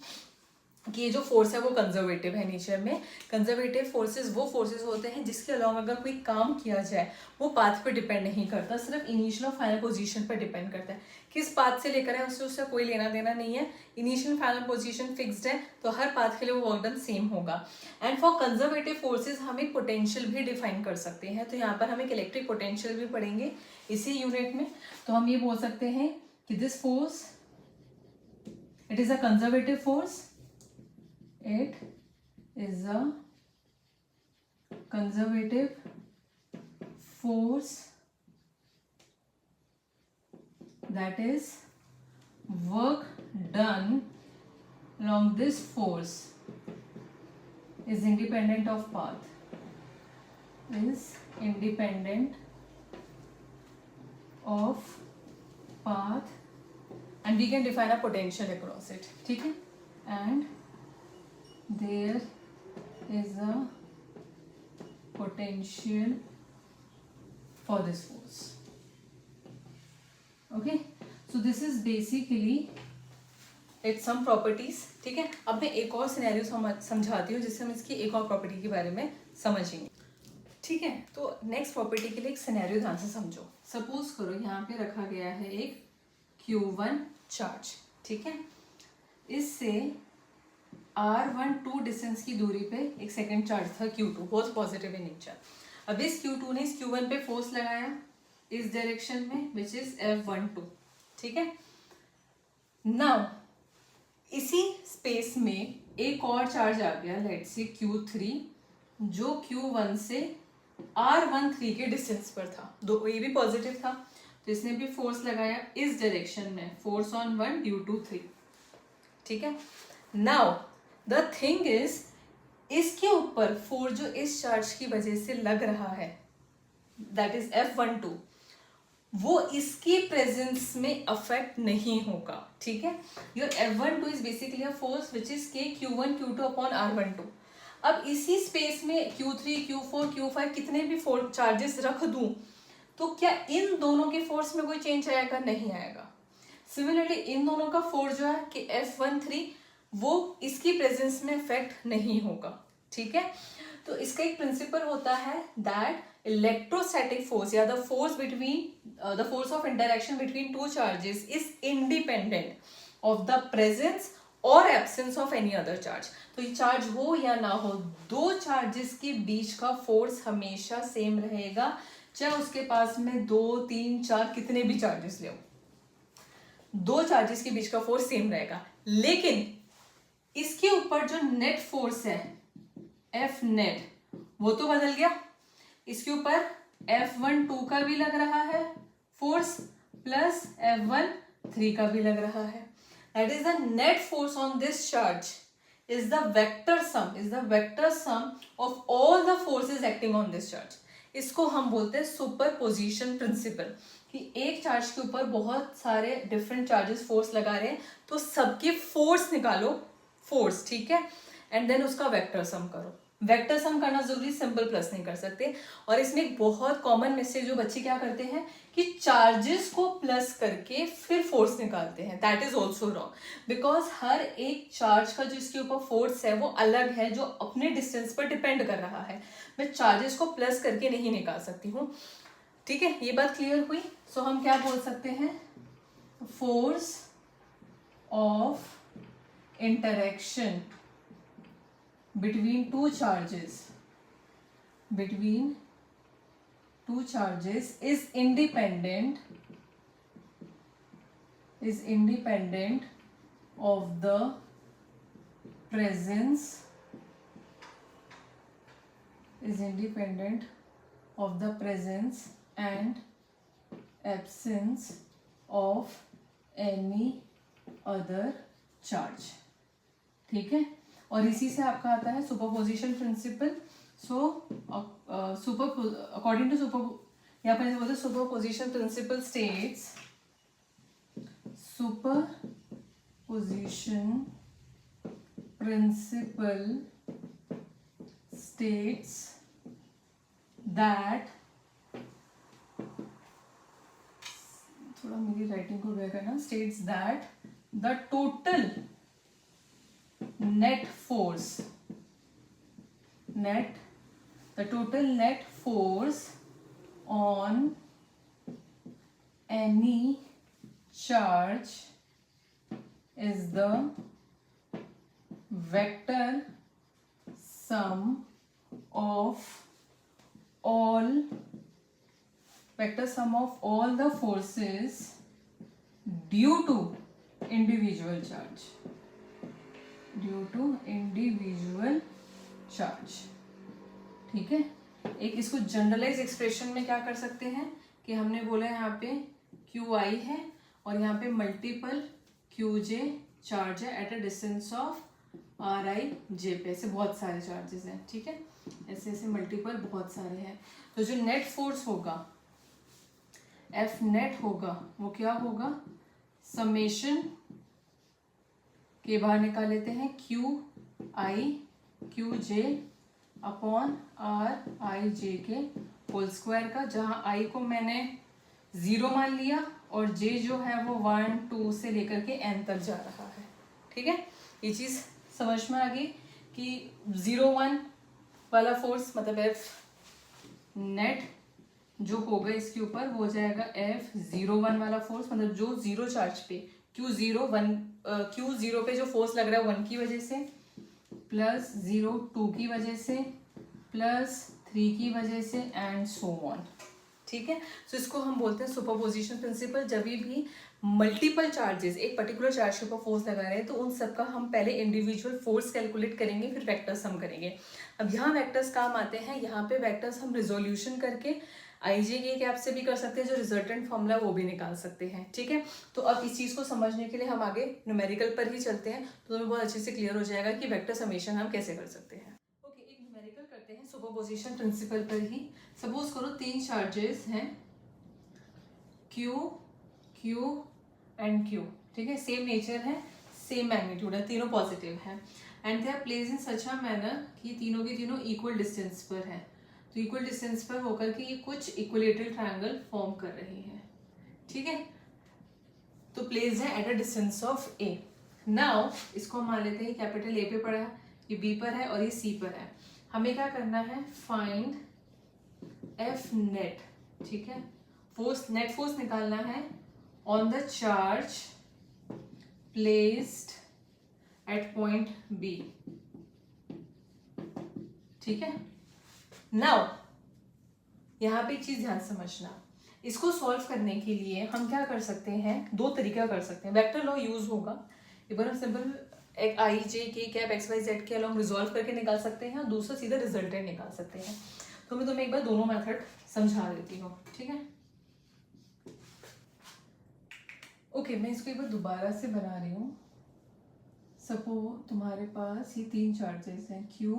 A: कि ये जो फोर्स है वो कंजर्वेटिव है नेचर में. कंजर्वेटिव फोर्सेस वो फोर्सेस होते हैं जिसके अलावा अगर कोई काम किया जाए वो पाथ पे डिपेंड नहीं करता, सिर्फ इनिशियल और फाइनल पोजीशन पर डिपेंड करता है. किस पाथ से लेकर है उससे कोई लेना देना नहीं है. इनिशियल फाइनल पोजीशन फिक्स्ड है तो हर पाथ के लिए वो वर्क डन सेम होगा. एंड फॉर कंजर्वेटिव फोर्सेज हम एक पोटेंशियल भी डिफाइन कर सकते हैं. तो यहाँ पर हम एक इलेक्ट्रिक पोटेंशियल भी पढ़ेंगे इसी यूनिट में. तो हम ये बोल सकते हैं कि this force it is a conservative force. It is a conservative force that is work done along this force is independent of path. Is independent of path and we can define a potential across it. ठीक है, and there is a potential for this force. Okay, so this is basically its some properties. ठीक है, अब मैं एक और सिनेरियो समझाती हूँ जिससे हम इसकी एक और प्रॉपर्टी के बारे में समझेंगे. ठीक है, तो नेक्स्ट प्रॉपर्टी के लिए एक सिनेरियो ध्यान से समझो. सपोज करो यहाँ पे रखा गया है एक Q1 चार्ज. ठीक है, इससे R12 डिस्टेंस की दूरी पे एक सेकेंड चार्ज था Q2, बहुत पॉजिटिव इन नेचर. अब इस Q2 ने इस Q1 पे फोर्स लगाया इस डायरेक्शन में विच इज F12. ठीक है, नाउ इसी स्पेस में एक और चार्ज आ गया लेट्स से Q3 जो Q1 से R13 के डिस्टेंस पर था. दो ये भी पॉजिटिव था तो इसने भी फोर्स लगाया इस डायरेक्शन में, फोर्स ऑन 1 ड्यू टू 3. ठीक है, नाउ द थिंग इज इसके ऊपर फोर्स जो इस चार्ज की वजह से लग रहा है दैट इज F12, वो इसकी प्रेजेंस में अफेक्ट नहीं होगा. ठीक है, your F12 is basically a force which is K Q1 Q2 upon R12. अब इसी स्पेस में Q3 Q4 Q5 कितने भी फोर्स चार्जेस रख दूं तो क्या इन दोनों के फोर्स में कोई चेंज आएगा? नहीं आएगा. सिमिलरली इन दोनों का फोर्स जो है कि F13 वो इसकी प्रेजेंस में इफेक्ट नहीं होगा. ठीक है, तो इसका एक प्रिंसिपल होता है दैट इलेक्ट्रोस्टैटिक फोर्स या the force between the force of interaction between two charges is independent of the presence और absence of any other charge. तो ये चार्ज हो या ना हो, दो चार्जेस के बीच का फोर्स हमेशा सेम रहेगा, चाहे उसके पास में 2 3 4 कितने भी चार्जेस ले, दो चार्जेस के बीच का फोर्स सेम रहेगा. लेकिन इसके ऊपर जो नेट फोर्स है F नेट वो तो बदल गया. इसके ऊपर F12 का भी लग रहा है फोर्स प्लस F13 का भी लग रहा है. That is the net force on this charge is the vector sum of all the forces acting on this charge. इसको हम बोलते हैं सुपरपोजिशन प्रिंसिपल, कि एक चार्ज के ऊपर बहुत सारे डिफरेंट चार्जेस फोर्स लगा रहे हैं तो सबके फोर्स निकालो, फोर्स. ठीक है, एंड देन उसका वेक्टर सम करो. वेक्टर सम करना जरूरी, सिंपल प्लस नहीं कर सकते. और इसमें एक बहुत कॉमन मिस्टेक जो बच्चे क्या करते हैं कि चार्जेस को प्लस करके फिर फोर्स निकालते हैं. That is also wrong, because हर एक चार्ज का जो इसके ऊपर फोर्स है वो अलग है, जो अपने डिस्टेंस पर डिपेंड कर रहा है. मैं चार्जेस को प्लस करके नहीं निकाल सकती हूँ. ठीक है, ये बात क्लियर हुई. सो हम क्या बोल सकते हैं, force of interaction between two charges is independent of the presence and absence of any other charge. ठीक है, और इसी से आपका आता है superposition principle. So according to यहाँ पर बोलते हैं सुपरपोजिशन प्रिंसिपल states that थोड़ा मेरी राइटिंग को वेयर करना. states that the total net force on any charge is the vector sum of all the forces due to individual charge. ठीक है, एक इसको जनरलाइज एक्सप्रेशन में क्या कर सकते हैं कि हमने बोला यहाँ पे QI है और यहाँ पे मल्टीपल QJ चार्ज है eight a distance of RIJ पे. ऐसे बहुत सारे चार्जेस हैं. ठीक है, ऐसे मल्टीपल बहुत सारे हैं. तो जो नेट फोर्स होगा F नेट होगा वो क्या होगा, समेशन के बाहर निकाल लेते हैं QJ अपॉन RIJ के होल स्क्वायर का, जहाँ I को मैंने 0 मान लिया और J जो है वो 1 2 से लेकर के N तक जा रहा है. ठीक है, ये चीज़ समझ में आ गई कि 0-1 वाला फोर्स मतलब F नेट जो होगा इसके ऊपर वो हो जाएगा F01 वाला फोर्स, मतलब जो 0 चार्ज पे Q0 पे जो फोर्स लग रहा है 1 की वजह से, प्लस 0 2 की वजह से, प्लस 3 की वजह से एंड सो ऑन. ठीक है, तो इसको हम बोलते हैं सुपरपोजिशन प्रिंसिपल. जब भी मल्टीपल चार्जेस एक पर्टिकुलर चार्ज के ऊपर फोर्स लगा रहे हैं तो उन सबका हम पहले इंडिविजुअल फोर्स कैलकुलेट करेंगे, फिर वेक्टर्स हम करेंगे. अब यहाँ वेक्टर्स काम आते हैं. यहाँ पे वेक्टर्स हम रिजोल्यूशन करके IJ के कैप से भी कर सकते हैं, जो रिजल्टेंट फॉर्मूला वो भी निकाल सकते हैं. ठीक है, तो अब इस चीज़ को समझने के लिए हम आगे न्यूमेरिकल पर ही चलते हैं, तो तुम्हें बहुत अच्छे से क्लियर हो जाएगा कि वेक्टर समेशन हम कैसे कर सकते हैं. ओके, एक न्यूमेरिकल करते हैं सुपरपोजिशन प्रिंसिपल पर ही. सपोज करो 3 चार्जेस हैं Q एंड Q. ठीक है, सेम नेचर है, सेम मैग्नीट्यूड है, तीनों पॉजिटिव हैं and they are placed in such a manner कि तीनों के तीनों इक्वल डिस्टेंस पर हैं. तो इक्वल डिस्टेंस पर होकर के ये कुछ इक्विलेटरल ट्रायंगल फॉर्म कर रही हैं. ठीक है, तो प्लेस्ड है eight a distance of A. Now इसको मान लेते हैं कैपिटल A पे पड़ा है, ये B पर है और ये C पर है. हमें क्या करना है, फाइंड F नेट. ठीक है, नेट फोर्स निकालना है on the charge placed at point B. ठीक है, नाउ यहाँ पे एक चीज ध्यान समझना. इसको सॉल्व करने के लिए हम क्या कर सकते हैं, 2 तरीका कर सकते हैं. वेक्टर लॉ यूज होगा. एक बार हम सिंपल एक IJ के कैप XYZ के अलॉन्ग रिजॉल्व करके निकाल सकते हैं और दूसरा सीधा रिजल्टेंट निकाल सकते हैं. तो मैं तुम्हें एक बार दोनों मेथड समझा देती हूँ. ठीक है, ओके, मैं इसको एक बार दोबारा से बना रही हूँ. सपोज तुम्हारे पास ये 3 चार्जेस हैं Q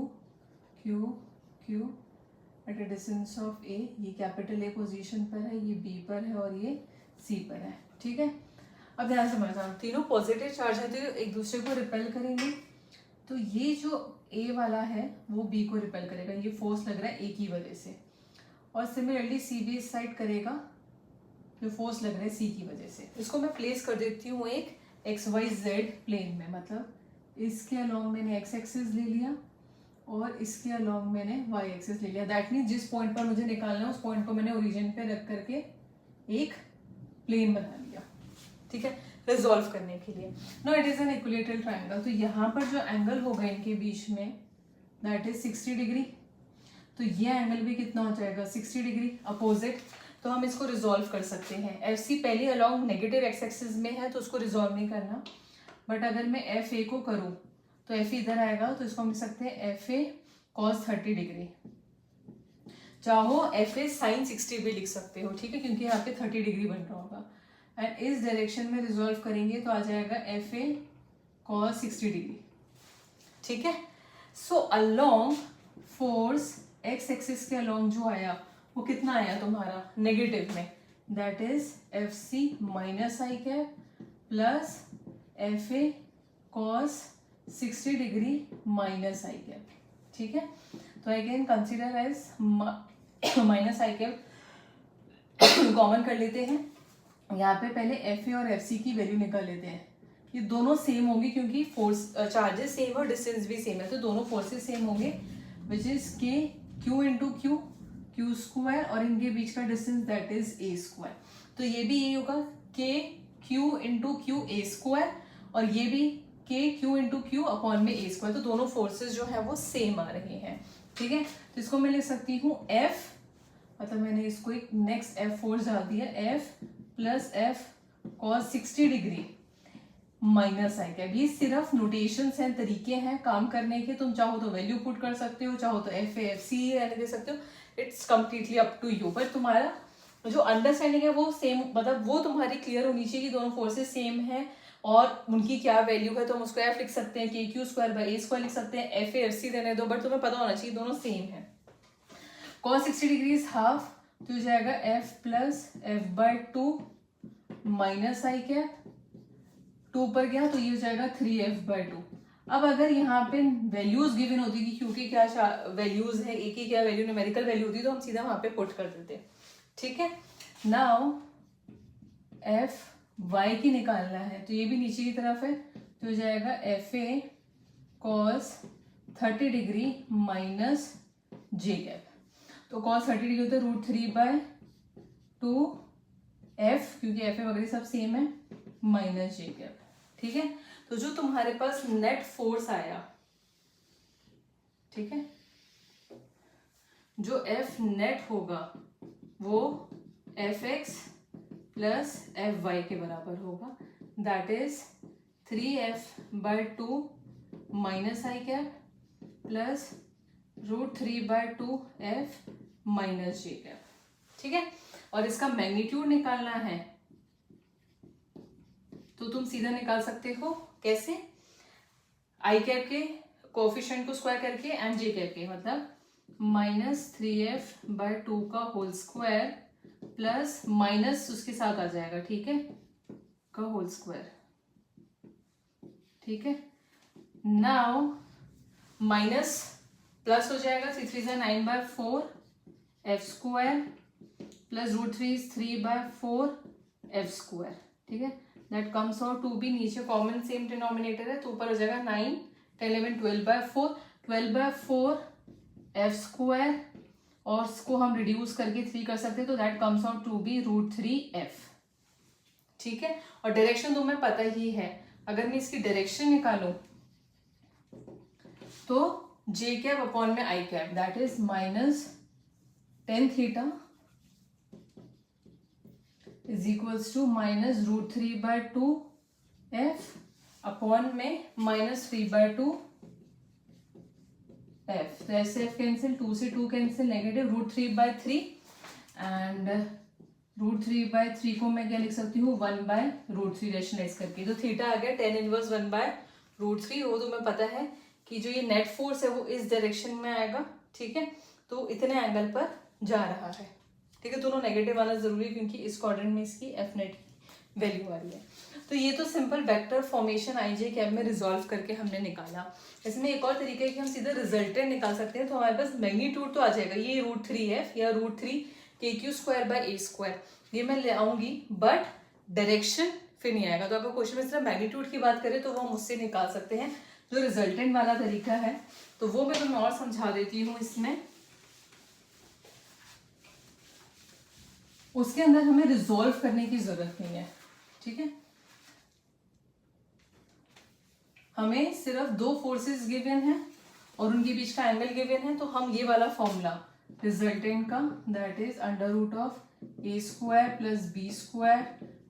A: eight a distance of A. ये कैपिटल A पोजीशन पर है, ये B पर है और ये C पर है. ठीक है, अब ध्यान समझना, तीनों पॉजिटिव चार्ज है तो एक दूसरे को रिपेल करेंगे. तो ये जो A वाला है वो B को रिपेल करेगा, ये फोर्स लग रहा है A की वजह से, और सिमिलरली C भी इस साइड करेगा जो फोर्स लग रहा है C की वजह से. इसको मैं प्लेस कर देती हूँ एक XYZ प्लेन में, मतलब इसके अलॉन्ग मैंने X एक्सिस ले लिया और इसके अलॉन्ग मैंने Y एक्सिस ले लिया. दैट मीन्स जिस पॉइंट पर मुझे निकालना है उस पॉइंट को मैंने ओरिजिन पे रख करके एक प्लेन बना लिया. ठीक है, रिजॉल्व करने के लिए. No it is an equilateral triangle. तो यहाँ पर जो एंगल होगा इनके बीच में दैट इज 60 डिग्री। तो ये एंगल भी कितना हो जाएगा 60 डिग्री अपोजिट। तो हम इसको रिजॉल्व कर सकते हैं। एफ सी पहले अलॉन्ग नेगेटिव एक्स एक्सिस में है तो उसको रिजॉल्व नहीं करना, बट अगर मैं एफ ए को करूँ तो एफ इधर आएगा, तो इसको हम लिख सकते हैं एफ ए कॉस 30 डिग्री। चाहो एफ ए साइन 60 भी लिख सकते हो, ठीक है, क्योंकि यहाँ पे 30 डिग्री बन रहा होगा। एंड इस डायरेक्शन में रिजॉल्व करेंगे तो आ जाएगा एफ ए कॉस 60 डिग्री, ठीक है। So along force X axis के अलोंग जो आया वो कितना आया तुम्हारा नेगेटिव में, that is F C minus I cap plus F A cos 60 degree minus I cap, ठीक है। तो I can consider as minus I cap common कर लेते हैं। यहाँ पे पहले एफ ए और एफ सी की वैल्यू निकाल लेते हैं। ये दोनों सेम होंगी क्योंकि फोर्स चार्जेस सेम और डिस्टेंस भी सेम है, तो दोनों फोर्सेस सेम होंगे, which is k Q into Q, Q square, और इनके बीच का distance that is a square. तो ये भी यही होगा के Q into Q A square, और ये भी के क्यू इंटू क्यू अपॉन में ए स्क्वायर। तो दोनों फोर्सेस जो है वो सेम आ रहे हैं, ठीक है। तो इसको मैं लिख सकती हूँ एफ, मतलब मैंने इसको एक नेक्स्ट एफ फोर्स डाल दिया, F plus F cos 60 degree minus आई कैप। ये सिर्फ नोटेशंस हैं, तरीके हैं काम करने के। तुम चाहो तो वैल्यू पुट कर सकते हो, चाहो तो एफ एफ सी रहने दे सकते हो, it's completely up to you. पर तुम्हारा जो अंडरस्टैंडिंग है वो सेम, मतलब वो तुम्हारी क्लियर होनी चाहिए कि दोनों फोर्सेस सेम है और उनकी क्या वैल्यू है। तो हम उसको एफ लिख सकते हैं, के Q square by A square लिख सकते हैं, एफ एफ सी रहने दो, बट तुम्हें पता होना चाहिए दोनों सेम है। कॉस 60 डिग्री इज हाफ, तो हो जाएगा F plus F by 2 minus I cap, 2 पर गया तो ये हो जाएगा 3f बाय 2। अब अगर यहाँ पे वैल्यूज गिवन होती कि क्योंकि क्या वैल्यूज है, एक ही क्या वैल्यू न्यूमेरिकल वैल्यू होती तो हम सीधा वहां पे पुट कर देते, ठीक है। नाउ एफ वाई की निकालना है, तो ये भी नीचे की तरफ है, तो हो जाएगा F A cos 30 degree minus J cap. तो कॉस 30 डिग्री होता है √3/2 एफ, क्योंकि एफ ए वगैरह सब सेम है, माइनस जे कैप, ठीक है। तो जो तुम्हारे पास नेट फोर्स आया, ठीक है, जो एफ नेट होगा वो F X plus F Y के बराबर होगा, that is 3f/2 minus I cap plus √3/2 F minus J cap, ठीक है। और इसका मैग्नीट्यूड निकालना है तो तुम सीधा निकाल सकते हो, कैसे, आई कैप के कोएफिशिएंट को स्क्वायर करके एंड जे कैप के, मतलब -3f/2 का होल स्क्वायर प्लस माइनस उसके साथ आ जाएगा, ठीक है, का होल स्क्वायर, ठीक है। नाउ माइनस प्लस हो जाएगा, 3 3 9/4 F square plus √3 3/4 F square, ठीक है। That comes out to be, नीचे कॉमन सेम डिनोमिनेटर है तो ऊपर हो जाएगा 9 10 11 12/4 12/4 एफ स्क्वायर, और इसको हम रिड्यूस करके 3 कर सकते हैं तो that comes out to be √3f, ठीक है। और डायरेक्शन तुम्हें पता ही है, अगर मैं इसकी डायरेक्शन निकालूं तो जे कैप अपॉन में i cap, that is -10 theta is equals to -√3/2 F upon में -3/2 एफ। तो ऐसे एफ कैंसिल, 2 से 2 कैंसिल, नेगेटिव √3/3 एंड √3/3 को मैं क्या लिख सकती हूँ 1/√3 रेशनलाइज करके, तो थीटा आ गया 10 इनवर्स 1/√3। वो तुम्हें पता है कि जो ये नेट फोर्स है वो इस डायरेक्शन में आएगा, ठीक है, तो इतने एंगल पर जा रहा है, ठीक है। दोनों नेगेटिव आना जरूरी है क्योंकि इस क्वाड्रेंट में इसकी एफ नेट की वैल्यू आ रही है। तो ये तो सिंपल वेक्टर फॉर्मेशन आई जे कैप में रिजॉल्व करके हमने निकाला। इसमें एक और तरीका है कि हम सीधे रिजल्टेंट निकाल सकते हैं, तो हमारे पास मैग्नीट्यूड तो आ जाएगा, ये √3f या √3 KQ² ये मैं ले आऊंगी, बट डायरेक्शन फिर नहीं आएगा। तो अगर क्वेश्चन में सिर्फ मैग्नीट्यूड की बात करें तो वो हम उससे निकाल सकते हैं। जो रिजल्टेंट वाला तरीका है तो वो मैं तुम्हें और समझा देती हूँ। इसमें उसके अंदर हमें रिजॉल्व करने की जरूरत नहीं है, ठीक है। हमें सिर्फ 2 फोर्सेस गिवन हैं और उनके बीच का एंगल गिवन है, तो हम ये वाला फॉर्मूला रिजल्टेंट का, that is under root of A square plus B square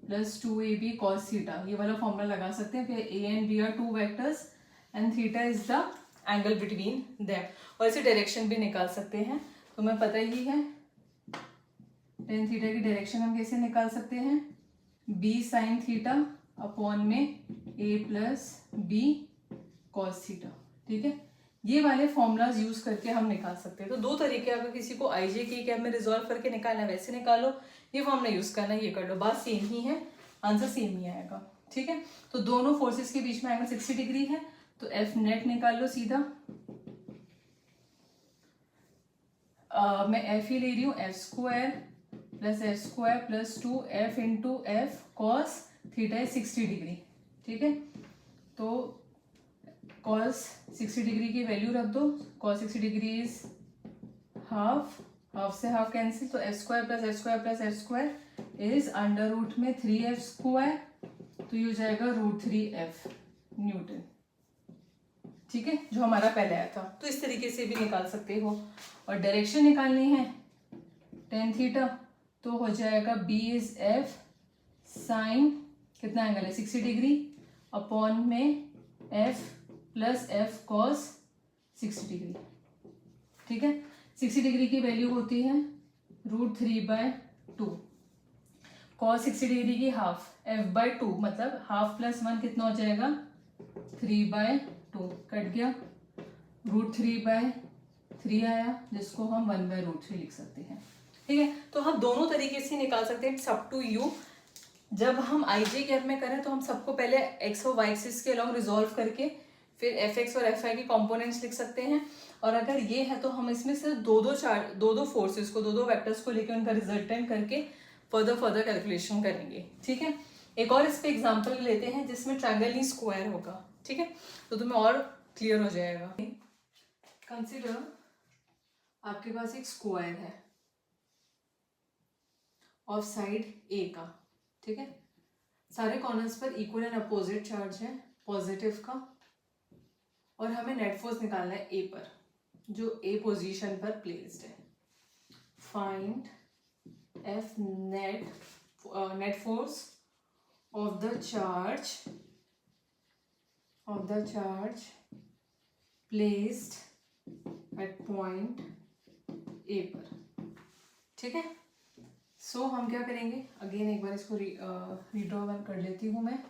A: plus 2ab cos theta, ये वाला फॉर्मूला लगा सकते हैं। फिर A and B are two vectors and theta is the angle between them, और इसे डायरेक्शन भी निकाल सकते हैं। तो हमें पता ही है टेन थीटा की डायरेक्शन हम कैसे निकाल सकते हैं, बी साइन थीटा अपॉन में ए प्लस बी कॉस थीटा। ठीक है, ये वाले फॉर्मूलाज यूज करके हम निकाल सकते हैं। तो दो तरीके, अगर किसी को आईजे की कैब में रिजॉल्व करके निकालना है वैसे निकालो, ये फॉर्मूला यूज करना है ये कर लो, बात सेम ही है, आंसर सेम ही आएगा। ठीक है, तो दोनों फोर्सेस के बीच में एंगल 60 डिग्री है, तो एफ नेट निकाल लो सीधा। मैं एफ ही ले रही हूँ, F square plus 2 F into F cos theta is 60 degree. ठीक है, तो कॉस 60 डिग्री की वैल्यू रख दो, cos 60 degree is half, half से हाफ कैंसिल, तो F square plus F square is under root में 3f स्क्वायर, तो ये हो जाएगा √3f न्यूटन। ठीक है, जो हमारा पहले आया था। तो इस तरीके से भी निकाल सकते हो। और डायरेक्शन निकालनी है टेन थीटा, तो हो जाएगा b इज f साइन कितना एंगल है 60 डिग्री अपॉन में f plus f cos 60 degree. ठीक है, 60 डिग्री की वैल्यू होती है √3/2, कॉस 60 डिग्री की हाफ f/2, मतलब हाफ प्लस 1 कितना हो जाएगा 3/2, कट गया, √3/3 आया, जिसको हम 1/√3 लिख सकते हैं। ठीक है, तो हम दोनों तरीके से निकाल सकते हैं, इट्स अप टू यू। जब हम आईजे कैब में करें तो हम सबको पहले एक्स और वाई एक्सिस के अलॉन्ग रिजॉल्व करके फिर एफ एक्स और एफ आई के कॉम्पोनेंट्स लिख सकते हैं। और अगर ये है तो हम इसमें सिर्फ दो फोर्सेस को, दो वेक्टर्स को लेकर उनका रिजल्टेंट करके फर्दर कैलकुलेशन करेंगे। ठीक है, एक और इस पे एग्जांपल लेते हैं जिसमें ट्रायंगल ही स्क्वायर होगा। ठीक है, तो तुम्हें और क्लियर हो जाएगा। कंसिडर आपके पास एक स्क्वायर है ऑफ साइड ए का। ठीक है, सारे कॉर्नर्स पर इक्वल एंड अपोजिट चार्ज है पॉजिटिव का, और हमें नेट फोर्स निकालना है ए पर, जो ए पोजीशन पर प्लेस्ड है। Find F net force of the charge placed at point A पर। ठीक है, सो हम क्या करेंगे, अगेन एक बार इसको रीड्रॉ कर लेती हूँ मैं।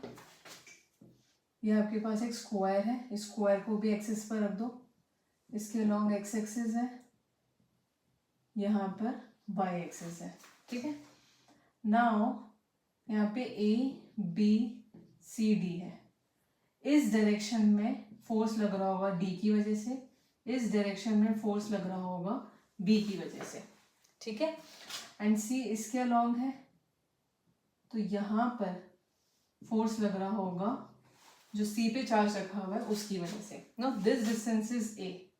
A: ये आपके पास एक स्क्वायर है, इस स्क्वायर को भी एक्सिस पर रख दो, इसके लॉन्ग एक्स एक्सिस है, यहाँ पर वाई एक्सिस है। ठीक है, नाउ यहाँ पे ए बी सी डी है, इस डायरेक्शन में फोर्स लग रहा होगा डी की वजह से, इस डायरेक्शन में फोर्स लग रहा होगा बी की वजह से। ठीक है, एंड सी इसके अलॉन्ग है, तो यहाँ पर फोर्स लग रहा होगा जो सी पे चार्ज रखा हुआ है उसकी वजह से। No this distance is A,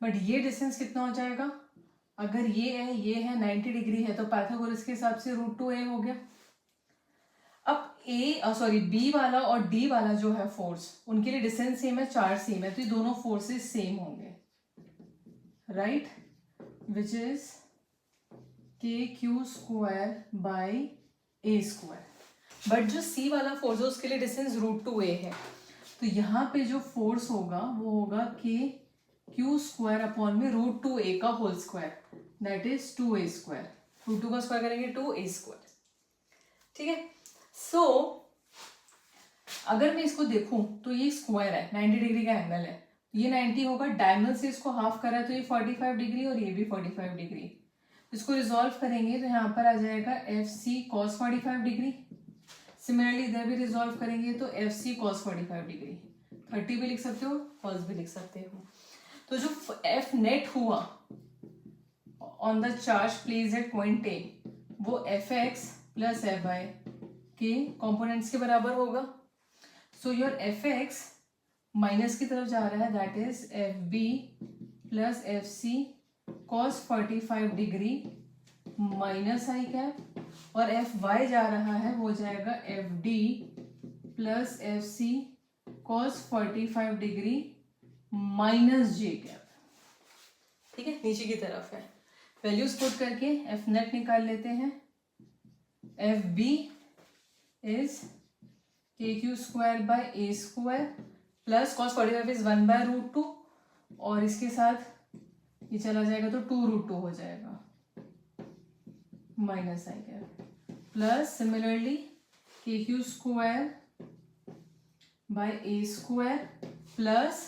A: but ये डिस्टेंस कितना हो जाएगा, अगर ये है 90 डिग्री है, तो पाइथागोरस के हिसाब से √2a हो गया। अब बी वाला और डी वाला जो है फोर्स, उनके लिए डिस्टेंस सेम है, चार्ज सेम है, तो ये दोनों फोर्सेस सेम होंगे, right, which is KQ² / A²। But जो सी वाला फोर्स है उसके लिए डिस्टेंस √2a है, तो यहाँ पे जो फोर्स होगा वो होगा KQ² अपॉन में √2a का whole square, that is 2a²। √2 का स्क्वायर करेंगे 2a²। ठीक है, सो अगर मैं इसको देखूं तो ये स्क्वायर है, 90 डिग्री का एंगल है, ये 90 होगा, डायगोनल से इसको हाफ करा तो ये 45 डिग्री और ये भी 45 डिग्री। इसको रिजॉल्व करेंगे तो यहाँ पर आ जाएगा FC cos 45 डिग्री। सिमिलरली इधर भी रिजॉल्व करेंगे तो FC cos 45 डिग्री, 30 भी लिख सकते हो, cos भी लिख सकते हो। तो जो F नेट हुआ on the charge placed at point A, वो Fx प्लस Fy के कॉम्पोनेंट्स के बराबर होगा। सो योर Fx माइनस की तरफ जा रहा है, that is Fb plus FC cos 45 degree minus I cap, और Fy जा रहा है वो जाएगा Fd plus FC cos 45 degree minus जे कैप, ठीक है, नीचे की तरफ है। वैल्यूज पुट करके एफ नेट निकाल लेते हैं। F B is k Q square by A square plus cos 45 is 1/√2 और इसके साथ ये चला जाएगा तो 2√2 हो जाएगा minus I cap plus similarly K Q square by A square plus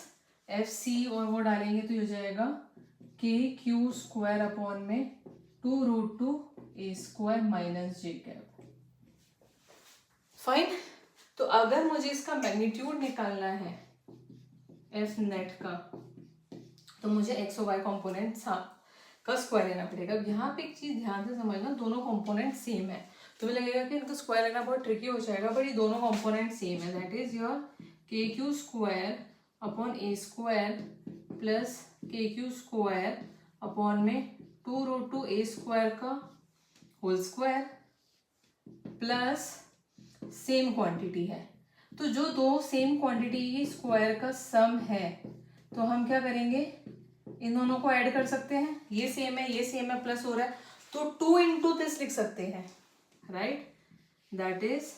A: F C और वो डालेंगे तो हो जाएगा के क्यू स्क्वायर अपॉन में 2√2 A square minus J cap. Fine. तो अगर मुझे इसका मैग्नीट्यूड निकालना है एफ नेट का तो मुझे एक्स और वाई कॉम्पोनेंट का स्क्वायर लेना पड़ेगा। अब यहाँ पे एक चीज ध्यान से समझना, दोनों कॉम्पोनेंट सेम है। तुम्हें लगेगा कि इनका स्क्वायर लेना बहुत ट्रिकी हो जाएगा, बट ये दोनों कॉम्पोनेंट सेम है। That is your K Q square upon A square plus K Q square upon में 2√2 ए स्क्वायर का whole square plus same quantity है। तो जो दो सेम क्वांटिटी की स्क्वायर का सम है तो हम क्या करेंगे, इन दोनों को ऐड कर सकते हैं। ये सेम है, ये सेम है, प्लस हो रहा है तो 2 into दिस लिख सकते हैं, right. That is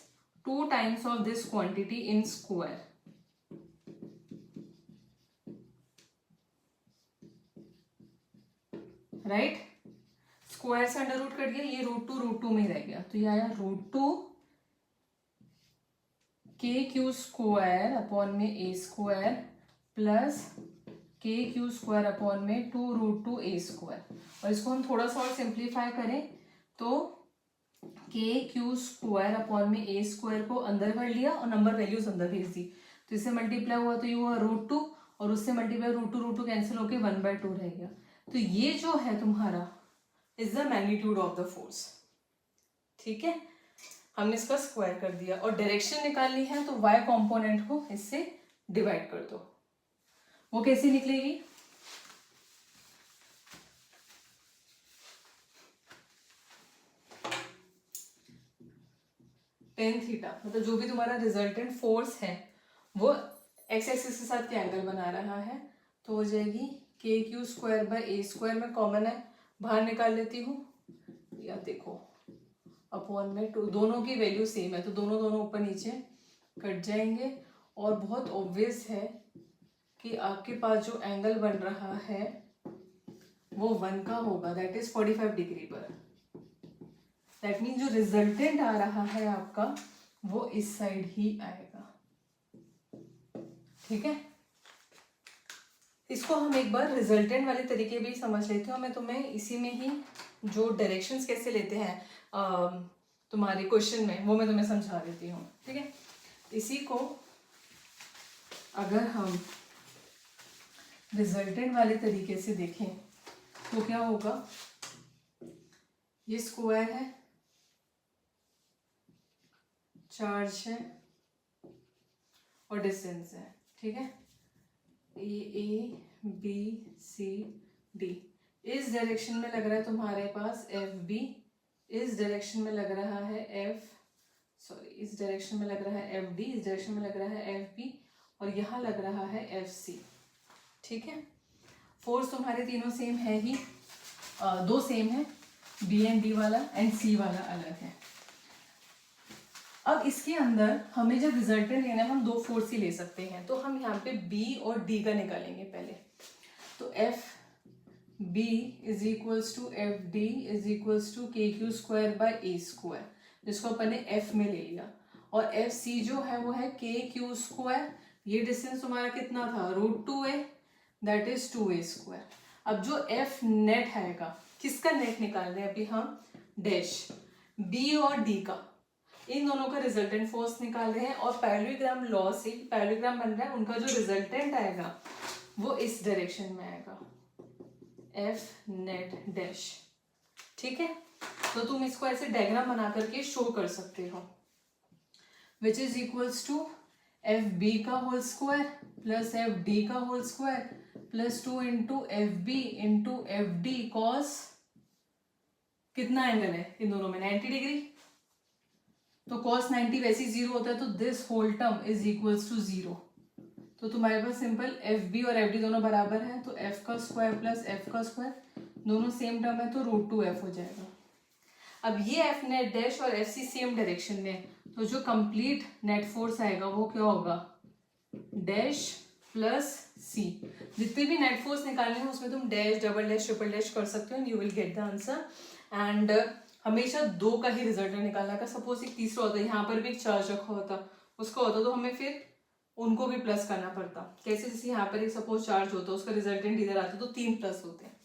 A: 2 times of this quantity in square. Right, square से अंडर रूट कट गया, ये √2 में रह गया तो ये आया √2 के क्यू स्क्वायर अपॉन में ए square plus K Q square upon में 2√2 ए स्क्वायर। और इसको हम थोड़ा सा और सिंप्लीफाई करें तो के क्यू स्क्वायर अपॉन में ए स्क्वायर को अंदर कर लिया और नंबर वैल्यूज अंदर भेज दी, तो इससे मल्टीप्लाई हुआ तो ये हुआ √2 और उससे मल्टीप्लाई √2 कैंसिल होके 1/2 रह गया। तो ये जो है तुम्हारा is the magnitude of the force. ठीक है, हमने इसका स्क्वायर कर दिया और डायरेक्शन निकालनी है तो y कंपोनेंट को इससे डिवाइड कर दो। वो कैसे निकलेगी, tan थीटा, मतलब जो भी तुम्हारा रिजल्टेंट फोर्स है वो x एक्सिस के साथ क्या एंगल बना रहा है, तो हो जाएगी के Q square by A square में कॉमन है, बाहर निकाल लेती हूँ, या देखो अपॉन में 2, दोनों की वैल्यू सेम है तो दोनों ऊपर नीचे कट जाएंगे। और बहुत ऑब्वियस है कि आपके पास जो एंगल बन रहा है वो 1 का होगा, दैट इज 45 डिग्री पर। दैट मीन जो रिजल्टेंट आ रहा है आपका वो इस साइड ही आएगा। ठीक है, इसको हम एक बार रिजल्टेंट वाले तरीके भी समझ लेते हैं। मैं तुम्हें इसी में ही जो डायरेक्शंस कैसे लेते हैं तुम्हारे क्वेश्चन में वो मैं तुम्हें समझा देती हूँ। ठीक है, इसी को अगर हम रिजल्टेंट वाले तरीके से देखें तो क्या होगा, ये स्क्वायर है, चार्ज है और डिस्टेंस है। ठीक है, ए बी सी डी, इस डायरेक्शन में लग रहा है तुम्हारे पास एफ बी, इस डायरेक्शन में लग रहा है इस डायरेक्शन में लग रहा है एफ डी, इस डायरेक्शन में लग रहा है एफ बी और यहाँ लग रहा है एफ सी। ठीक है, फोर्स तुम्हारे तीनों सेम है ही, दो सेम है, बी एंड डी वाला एंड सी वाला अलग है। अब इसके अंदर हमें जब रिजल्टेंट लेना है हम दो फोर्स ही ले सकते हैं, तो हम यहाँ पे बी और डी का निकालेंगे पहले। तो F B is equals to F D is equals to k Q square by A square, जिसको अपन ने एफ में ले लिया, और एफ सी जो है वो है के क्यू स्क्वायर, ये डिस्टेंस तुम्हारा कितना था √2a, that is 2a square. अब जो एफ नेट आएगा, किसका नेट निकाल रहे हैं अभी हम, डैश बी और डी का, इन दोनों का रिजल्टेंट फोर्स निकाल रहे हैं और पैरेललोग्राम लॉ से पैरेललोग्राम बन रहा है, उनका जो रिजल्टेंट आएगा वो इस डायरेक्शन में आएगा, एफ नेट डैश। ठीक है, तो तुम इसको ऐसे डायग्राम बना करके शो कर सकते हो, which is equals to F B का whole square plus F D का whole square plus 2 into F B into F D cos, कितना एंगल है इन दोनों में, 90 डिग्री, तो cos 90 वैसे ही 0 होता है, तो this whole term is equals to 0। तो तुम्हारे पास सिंपल एफ बी और एफ डी दोनों बराबर है, तो एफ का स्क्वायर प्लस एफ का स्क्वायर दोनों सेम टर्म है, तो √2f हो जाएगा। अब ये एफ नेट डैश और एफ सी सेम डायरेक्शन में, तो जो कंप्लीट नेट फोर्स आएगा वो क्या होगा, डैश प्लस सी। जितने भी नेट फोर्स निकालने हैं उसमें तुम dash, double dash, triple dash कर सकते हो and you will get the answer. And हमेशा 2 का ही रिजल्ट निकालना का। सपोज एक तीसरा होता है, यहाँ पर भी एक चार्ज रखा होता, उसका होता तो हमें फिर उनको भी प्लस करना पड़ता। कैसे, जैसे यहाँ पर एक सपोज चार्ज होता, उसका रिजल्टेंट इधर आता तो 3 प्लस होते हैं।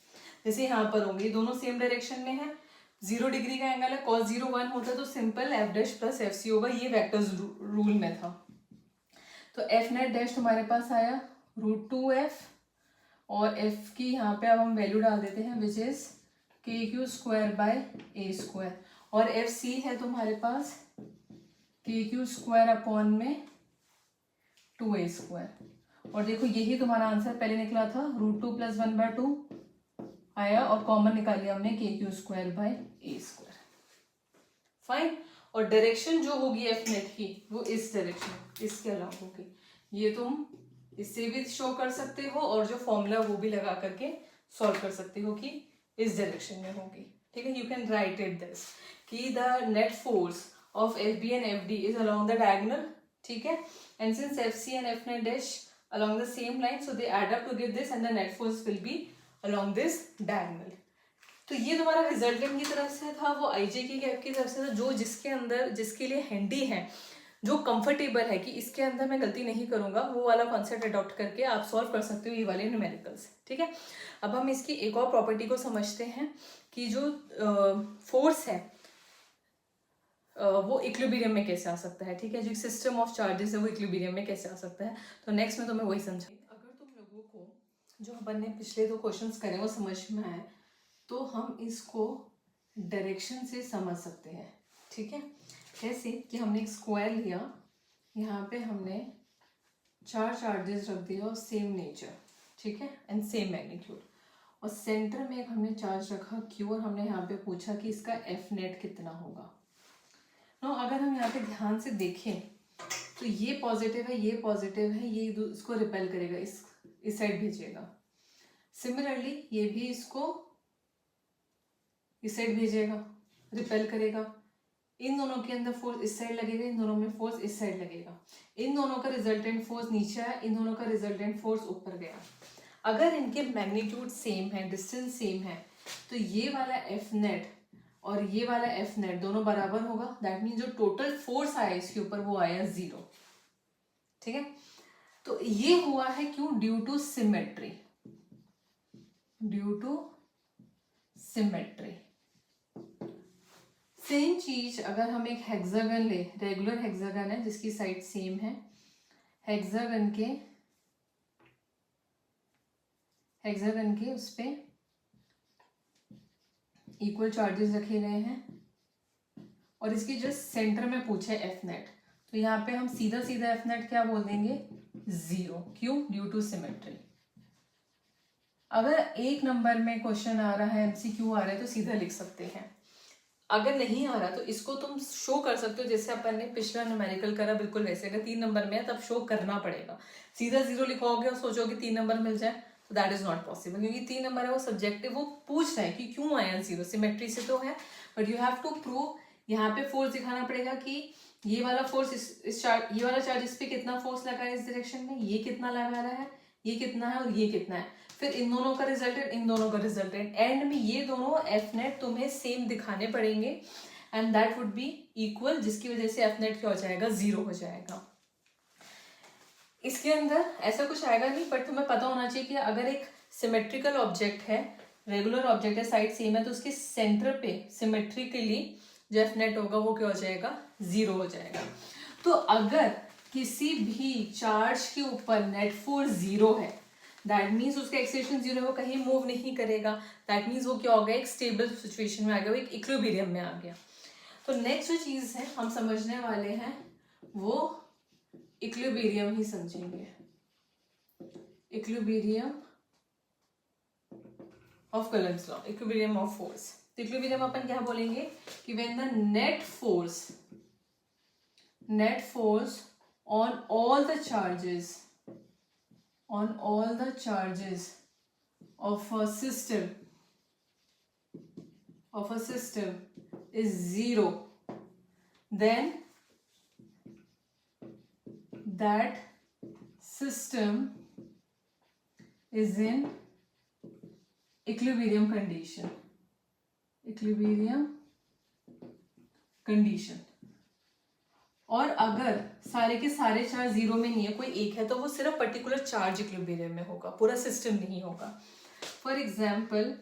A: जैसे यहाँ पर होंगे, दोनों सेम डायरेक्शन में है, 0 डिग्री का एंगल है, cos 0 1 होता है, तो simple F dash plus F C होगा। ये वेक्टर्स रूल में था। तो एफ नेट डैश तुम्हारे पास आया √2f, और एफ की यहाँ पे अब हम वैल्यू डाल देते हैं विच इज KQ²/a², और एफ सी है तुम्हारे पास KQ² अपॉन में 2a²। और देखो यही तुम्हारा आंसर पहले निकला था, √2 + 1/2 आया, और कॉमन निकाली हमने KQ²/a²। फाइन। और डायरेक्शन जो होगी एफ नेट की वो इस डायरेक्शन, इसके अलावा होगी। ये तुम इससे भी शो कर सकते हो, और जो फॉर्मूला वो भी लगा करके सॉल्व कर सकते हो कि इस डायरेक्शन में होगी। ठीक है, you can write it this कि the net force of F B and F D is along the diagonal. ठीक है, and since F C and F net dash along the same line, so they add up to give this, and the net force will be along this diagonal. तो ये तुम्हारा रिजल्टेंट की तरफ से था, वो आईजे की गैप की तरफ से था, जो जिसके अंदर, जिसके लिए हैंडी है, जो कंफर्टेबल है कि इसके अंदर मैं गलती नहीं करूंगा, वो वाला कॉन्सेप्ट अडॉप्ट करके आप सॉल्व कर सकते हो ये वाले न्यूमेरिकल्स। ठीक है, अब हम इसकी एक और प्रॉपर्टी को समझते हैं कि जो फोर्स है वो इक्विलिब्रियम में कैसे आ सकता है। ठीक है, जो सिस्टम ऑफ चार्जेस है वो इक्विलिब्रियम में कैसे आ सकता है। तो नेक्स्ट में तो मैं वही समझा। अगर तुम लोगों को जो अपन ने पिछले 2 क्वेश्चंस करे वो समझ में आए, तो हम इसको डायरेक्शन से समझ सकते हैं। ठीक है, कैसे कि हमने एक स्क्वायर लिया, यहाँ पे हमने 4 चार्जेस रख दिया और सेम नेचर, ठीक है, एंड सेम मैग्नीट्यूड, और सेंटर में एक हमने चार्ज रखा Q, और हमने यहाँ पे पूछा कि इसका एफ नेट कितना होगा। नो, अगर हम यहाँ पे ध्यान से देखें तो ये पॉजिटिव है, ये पॉजिटिव है, ये इसको रिपेल करेगा, इस साइड भेजेगा। सिमिलरली ये भी इसको इस साइड भेजेगा, रिपेल करेगा। इन दोनों के अंदर फोर्स इस साइड लगेगा, इन दोनों में फोर्स इस साइड लगेगा। इन दोनों का रिजल्टेंट फोर्स नीचे है, इन दोनों का रिजल्टेंट फोर्स ऊपर गया। अगर इनके मैग्नीट्यूड सेम है, डिस्टेंस सेम है, तो ये वाला एफ नेट और ये वाला एफ नेट दोनों बराबर होगा। दैट मीन जो टोटल फोर्स आया इसके ऊपर वो आया 0। ठीक है, तो ये हुआ है क्यों, due to symmetry. Due to symmetry. Same चीज अगर हम एक हेक्सागन ले, रेगुलर हेक्सागन है जिसकी साइड सेम है, हेक्सागन के उस पे इक्वल चार्जेस रखे गए हैं, और इसके जस्ट सेंटर में पूछे एफ नेट, तो यहाँ पे हम सीधा सीधा एफ नेट क्या बोल देंगे, 0। क्यों, ड्यू टू सिमेट्री। अगर एक नंबर में क्वेश्चन आ रहा है, एमसीक्यू आ रहा है, तो सीधा लिख सकते हैं। अगर नहीं आ रहा तो इसको तुम शो कर सकते हो, जैसे अपन ने पिछला न्यूमेरिकल करा, बिल्कुल वैसे। अगर 3 नंबर में है तब शो करना पड़ेगा। सीधा 0 लिखोगे और सोचोगे 3 नंबर मिल जाए, तो दैट इज नॉट पॉसिबल, क्योंकि 3 नंबर है वो सब्जेक्टिव, वो पूछ रहा है कि क्यों आया 0, सिमेट्री से तो है, but you have to prove. यहाँ पे फोर्स दिखाना पड़ेगा कि ये वाला फोर्स इस चार्ज, ये वाला चार्ज इस पे कितना फोर्स लगा है इस डायरेक्शन में, ये कितना लगा रहा है, ये कितना है और ये कितना है, फिर इन दोनों का रिजल्टेंट, इन दोनों का रिजल्टेंट, एंड में ये दोनों एफ नेट तुम्हें सेम दिखाने पड़ेंगे, and that would be equal, जिसकी वजह से एफ नेट क्या हो जाएगा, 0 हो जाएगा। इसके अंदर ऐसा कुछ आएगा नहीं, बट तुम्हें पता होना चाहिए कि अगर एक सिमेट्रिकल ऑब्जेक्ट है, रेगुलर ऑब्जेक्ट है, साइड सेम है, तो उसके सेंटर पे सिमेट्रिकली जो एफ नेट होगा वो क्या हो जाएगा, 0 हो जाएगा। तो अगर किसी भी चार्ज के ऊपर नेट फोर्स 0 है, दैट मीन्स उसका एक्सेलरेशन 0 है, वो कहीं मूव नहीं करेगा। दैट मीन्स वो क्या हो गया, एक स्टेबल सिचुएशन में आ गया, वो एक इक्विलिब्रियम में आ गया। तो नेक्स्ट जो चीज है हम समझने वाले हैं वो इक्विलिब्रियम ही समझेंगे, equilibrium of Coulomb's law, equilibrium of force. तो इक्विलिब्रियम अपन क्या बोलेंगे कि when the net force on all the charges on all the charges of a system is 0, then that system is in equilibrium condition. और अगर सारे के सारे चार्ज जीरो में नहीं है, कोई एक है, तो वो सिर्फ पर्टिकुलर चार्ज इक्विलिब्रियम में होगा, पूरा सिस्टम नहीं होगा. फॉर एग्जाम्पल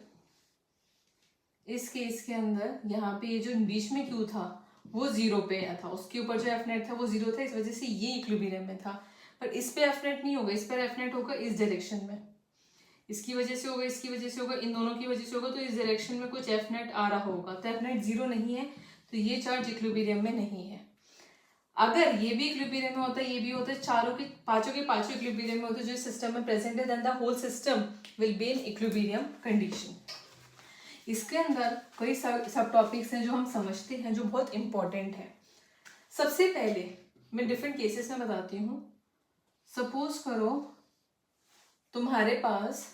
A: इस केस के अंदर यहाँ पे ये जो बीच में क्यू था वो जीरो पे आया था, उसके ऊपर जो एफ नेट था वो जीरो था, इस वजह से ये इक्विलिब्रियम में था. पर इस पे एफ नेट नहीं होगा, इस पर एफ नेट होगा इस डायरेक्शन में, इसकी वजह से होगा, इसकी वजह से होगा, इन दोनों की वजह से होगा, तो इस डायरेक्शन में कुछ एफ नेट आ रहा होगा. तो एफ नेट जीरो नहीं है, तो ये चार्ज इक्विलिब्रियम में नहीं है. अगर ये भी इक्विलिब्रियम में होता है, ये भी होता है, पांचों के पांचों इक्विलिब्रियम में होते हैं जो सिस्टम में प्रेजेंट है, then the whole system will be in equilibrium condition. इसके अंदर कई सब टॉपिक्स हैं जो हम समझते हैं, जो बहुत इंपॉर्टेंट है. सबसे पहले मैं डिफरेंट केसेस में बताती हूँ. सपोज करो तुम्हारे पास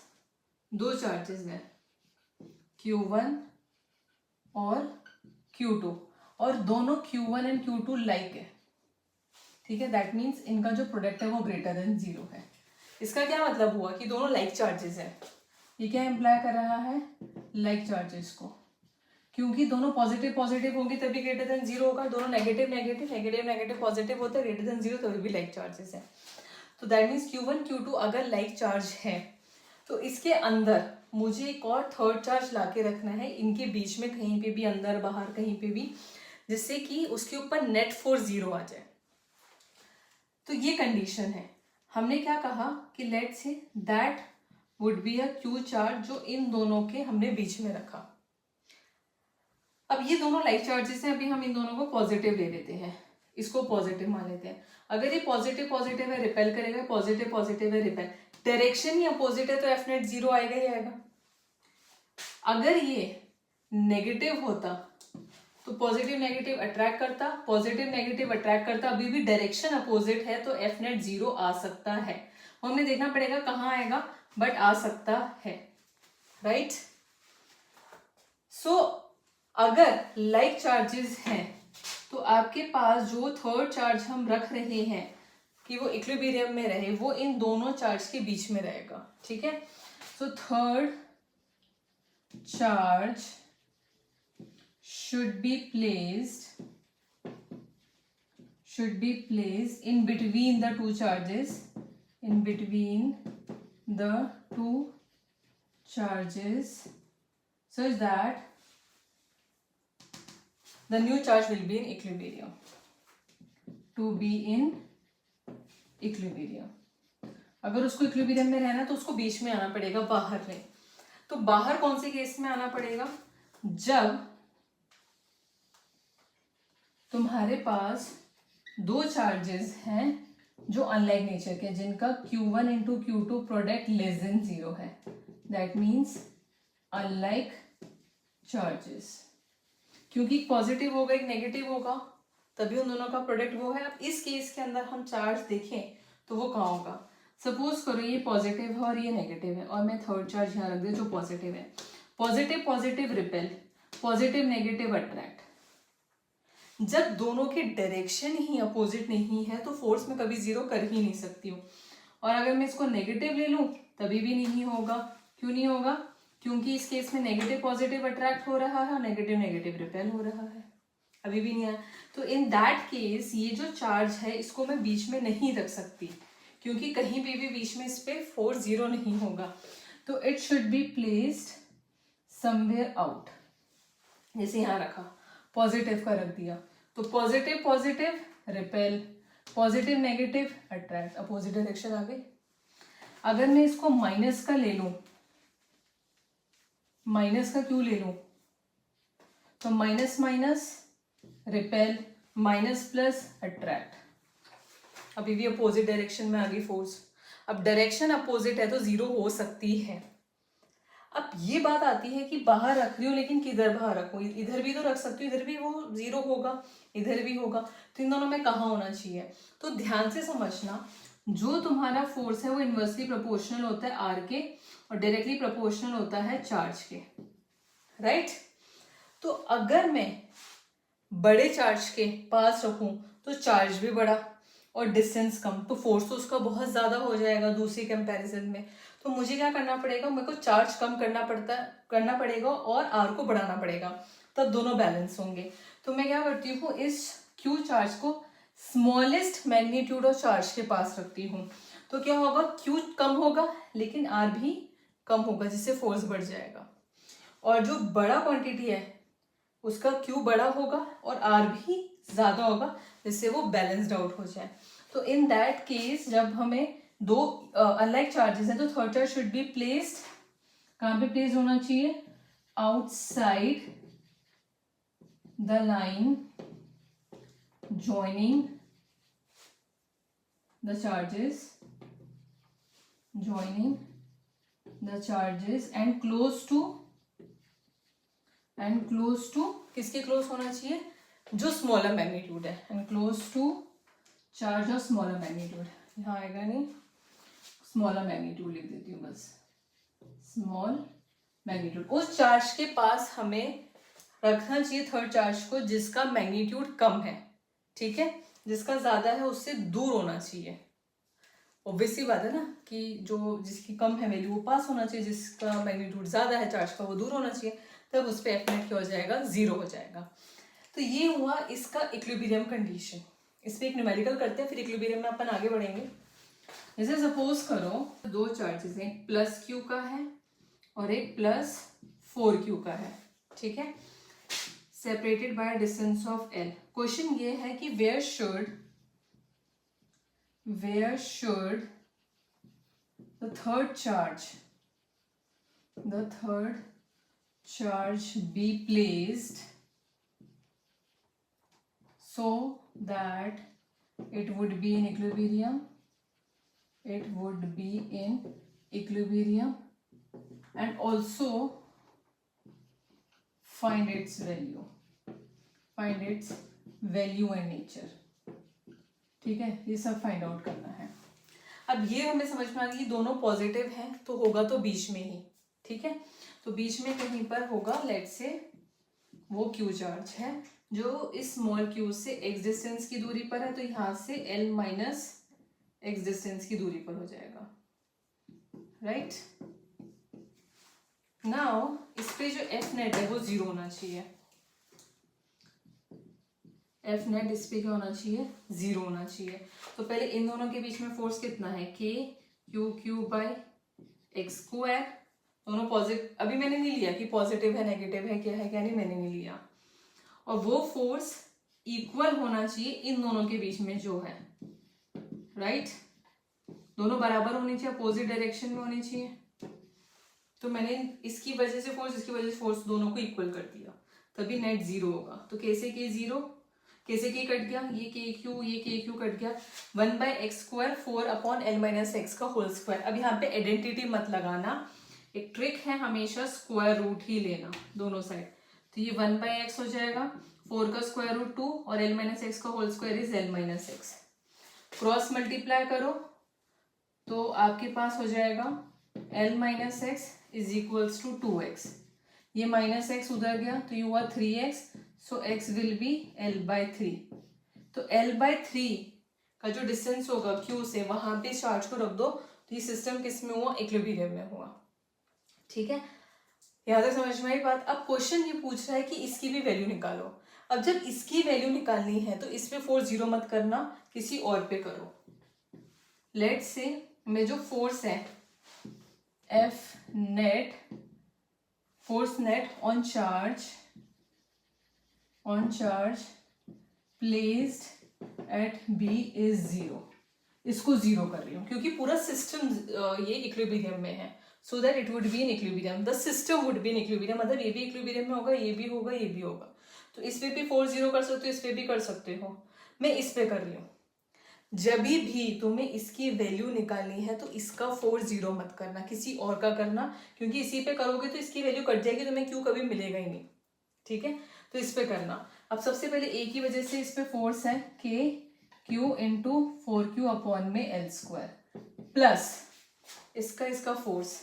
A: दो चार्जेस हैं, Q1 और Q2, और दोनों Q1 एंड Q2 लाइक है. ठीक है, दैट मीन्स इनका जो प्रोडक्ट है वो ग्रेटर देन जीरो है. इसका क्या मतलब हुआ कि दोनों लाइक चार्जेस हैं. ये क्या इम्प्लाई कर रहा है, लाइक चार्जेस को, क्योंकि दोनों पॉजिटिव पॉजिटिव होंगे तभी ग्रेटर देन जीरो होगा, दोनों negative negative negative negative positive होता है ग्रेटर देन जीरो, तभी भी लाइक चार्जेस हैं. तो दैट मीन्स Q1 Q2 अगर लाइक चार्ज है तो इसके अंदर मुझे एक और थर्ड चार्ज लाके रखना है इनके बीच में, कहीं पे भी, अंदर बाहर कहीं पे भी, जिससे कि उसके ऊपर नेट फोर्स जीरो आ जाए. तो ये कंडीशन है. हमने क्या कहा कि let's say that would be a Q charge, जो इन दोनों के हमने बीच में रखा. अब ये दोनों लाइक चार्जेस हैं, अभी हम इन दोनों को पॉजिटिव ले लेते हैं, इसको पॉजिटिव मान लेते हैं. अगर ये पॉजिटिव पॉजिटिव है रिपेल करेगा, पॉजिटिव पॉजिटिव है रिपेल, डायरेक्शन ही अपोजिट है तो एफ नेट जीरो आएगा ही आएगा. अगर ये नेगेटिव होता तो पॉजिटिव नेगेटिव अट्रैक्ट करता, पॉजिटिव नेगेटिव अट्रैक्ट करता, अभी भी डायरेक्शन अपोजिट है तो एफ नेट जीरो आ सकता है. हमें देखना पड़ेगा कहाँ आएगा, बट आ सकता है. राइट. सो अगर लाइक चार्जेस हैं तो आपके पास जो थर्ड चार्ज हम रख रहे हैं कि वो इक्विलिब्रियम में रहे, वो इन दोनों चार्ज के बीच में रहेगा. ठीक है. So third charge should be placed in between the two charges, such that the new charge will be in equilibrium. To be in equilibrium. अगर उसको इक्विलिब्रियम में रहना तो उसको बीच में आना पड़ेगा, बाहर नहीं. तो बाहर कौन से केस में आना पड़ेगा, जब तुम्हारे पास दो चार्जेस हैं जो अनलाइक नेचर के, जिनका Q1 into Q2 product less than zero है. दैट मीन्स अनलाइक चार्जेस, क्योंकि पॉजिटिव होगा एक नेगेटिव होगा, तभी उन दोनों का प्रोडक्ट वो है. अब इस केस के अंदर हम चार्ज देखें तो वो कहाँ होगा. सपोज करो ये पॉजिटिव है और ये नेगेटिव है, और मैं थर्ड चार्ज यहाँ रख दिया जो पॉजिटिव है. Positive positive repel, positive negative attract. जब दोनों के डायरेक्शन ही अपोजिट नहीं है तो फोर्स में कभी जीरो कर ही नहीं सकती हूँ. और अगर मैं इसको नेगेटिव ले लूँ तभी भी नहीं होगा. क्यों नहीं होगा, क्योंकि इस केस में नेगेटिव पॉजिटिव अट्रैक्ट हो रहा है और नेगेटिव नेगेटिव रिपेल हो रहा है, अभी भी नहीं आया. तो इन दैट केस ये जो चार्ज है इसको मैं बीच में नहीं रख सकती, क्योंकि कहीं भी बीच में इस पे फोर्स जीरो नहीं होगा. तो it should be placed somewhere out. जैसे यहाँ रखा, पॉजिटिव का रख दिया, तो positive positive repel, positive negative attract, opposite direction आ गई. अगर मैं इसको माइनस का ले लूं, माइनस का क्यों ले लूं, तो minus minus repel, minus plus attract, अभी भी अपोजिट डायरेक्शन में आ गई फोर्स. अब डायरेक्शन अपोजिट है तो जीरो हो सकती है. अब ये बात आती है कि बाहर रख रही हूँ, लेकिन किधर बाहर रखूँ, इधर भी तो रख सकती हूँ, इधर भी वो जीरो होगा, इधर भी होगा, तो इन दोनों में कहाँ होना चाहिए. तो ध्यान से समझना, जो तुम्हारा फोर्स है वो इन्वर्सली प्रोपोर्शनल होता है आर के और डायरेक्टली प्रोपोर्शनल होता है चार्ज के, राइट। तो अगर मैं बड़े चार्ज के पास रखूं तो चार्ज भी बड़ा और डिस्टेंस कम, तो फोर्स तो उसका बहुत ज़्यादा हो जाएगा दूसरी कंपैरिजन में। तो मुझे क्या करना पड़ेगा, मेरे को चार्ज कम करना पड़ेगा और आर को बढ़ाना पड़ेगा, तब दोनों बैलेंस होंगे। तो मैं क्या करती हूँ, इस क्यू चार्ज को स्मॉलेस्ट मैग्नीट्यूड ऑफ चार्ज के पास रखती हूँ। तो क्या होगा, क्यू कम होगा लेकिन आर भी कम होगा, जिससे फोर्स बढ़ जाएगा। और जो बड़ा क्वांटिटी है उसका क्यू बड़ा होगा और आर भी ज़्यादा होगा, जिससे वो बैलेंस्ड आउट हो जाए। तो इन दैट केस जब हमें दो अनलाइक चार्जेस हैं तो third charge should be placed, कहाँ पे प्लेस होना चाहिए, outside the line joining the charges and close to किसके क्लोज होना चाहिए, जो स्मॉलर मैग्नीट्यूड है, and close to charge of smaller magnitude. यहाँ आएगा नहीं, स्मॉलर मैग्नीट्यूड लिख देती हूँ बस, स्मॉल मैग्नीट्यूड। उस चार्ज के पास हमें रखना चाहिए थर्ड चार्ज को जिसका मैग्नीट्यूड कम है, ठीक है। जिसका ज्यादा है उससे दूर होना चाहिए। ऑब्वियसली बात है ना कि जो जिसकी कम है वैल्यू वो पास होना चाहिए, जिसका मैग्नीट्यूड ज्यादा है चार्ज का वो दूर होना चाहिए, तब उस पर एफ नेट क्या हो जाएगा, जीरो हो जाएगा। तो ये हुआ इसका इक्विलिब्रियम कंडीशन। इस पर एक न्यूमेरिकल करते हैं, फिर इक्विलिब्रियम में अपन आगे बढ़ेंगे। जैसे सपोज करो दो चार्जेस हैं, एक प्लस क्यू का है और एक प्लस 4q का है, ठीक है, separated by distance of l। Question ये है कि where should the third charge be placed so that it would be in equilibrium, and also find its value and nature, ठीक है। ये सब फाइंड आउट करना है। अब ये हमें समझ में आ गया कि दोनों पॉजिटिव हैं तो होगा तो बीच में ही, ठीक है। तो बीच में कहीं पर होगा, लेट से वो क्यू चार्ज है जो इस स्मॉल क्यू से एक्स डिस्टेंस की दूरी पर है, तो यहाँ से एल माइनस एक्स डिस्टेंस की दूरी पर हो जाएगा, राइट। नाउ इस पे जो एफ नेट है वो जीरो होना चाहिए, एफ नेट इस पे क्या होना चाहिए, जीरो होना चाहिए। तो पहले इन दोनों के बीच में फोर्स कितना है, के Q Q by x square, दोनों पॉजिटिव। अभी मैंने नहीं लिया कि पॉजिटिव है नेगेटिव है क्या है क्या नहीं, मैंने नहीं लिया। और वो फोर्स इक्वल होना चाहिए इन दोनों के बीच में जो है, राइट। दोनों बराबर होनी चाहिए, अपोजिट डायरेक्शन में होनी चाहिए। तो मैंने इसकी वजह से फोर्स, इसकी वजह से फोर्स, दोनों को इक्वल कर दिया, तभी नेट जीरो होगा। तो कैसे के जीरो, कैसे के कट गया, ये के क्यू कट गया, 1/x², 4/l - x का होल स्क्वायर। अब यहाँ पे आइडेंटिटी मत लगाना, एक ट्रिक है हमेशा स्क्वायर रूट ही लेना दोनों साइड। तो ये 1/x हो जाएगा, 4 का स्क्वायर रूट 2 और l - x का whole square is l - x। Cross multiply करो तो आपके पास हो जाएगा l - x is equals to 2x। ये -x उधर गया तो ये हुआ 3x, so x will be l/3। तो l/3 का जो डिस्टेंस होगा q से, वहां पे चार्ज को रख दो, तो ये सिस्टम किस में हुआ, इक्विलिब्रियम में हुआ, ठीक है। यहाँ तक समझ में आई बात। अब क्वेश्चन ये पूछ रहा है कि इसकी भी वैल्यू निकालो। अब जब इसकी वैल्यू निकालनी है तो इस पे फोर्स जीरो मत करना, किसी और पे करो। लेट्स से मैं जो फोर्स है F net, force net on charge placed at B is 0। इसको जीरो कर रही हूँ क्योंकि पूरा सिस्टम ये इक्विलिब्रियम में है, so that it would be in equilibrium, the system would be in equilibrium, मतलब ये भी इक्विलिब्रियम में होगा, ये भी होगा, ये भी होगा। तो इस पे भी फोर्स जीरो कर सकते हो, इस पे भी कर सकते हो, मैं इस पे कर रही हूँ। जब भी तुम्हें इसकी वैल्यू निकालनी है तो इसका फोर्स जीरो मत करना, किसी और का करना, क्योंकि इसी पे करोगे तो इसकी वैल्यू कट जाएगी, तुम्हें क्यू कभी मिलेगा ही नहीं, ठीक है। तो इस पे करना। अब सबसे पहले ए की वजह से इस पे फोर्स है के क्यू इंटू 4q अपॉन में एल स्क्वायर प्लस इसका फोर्स।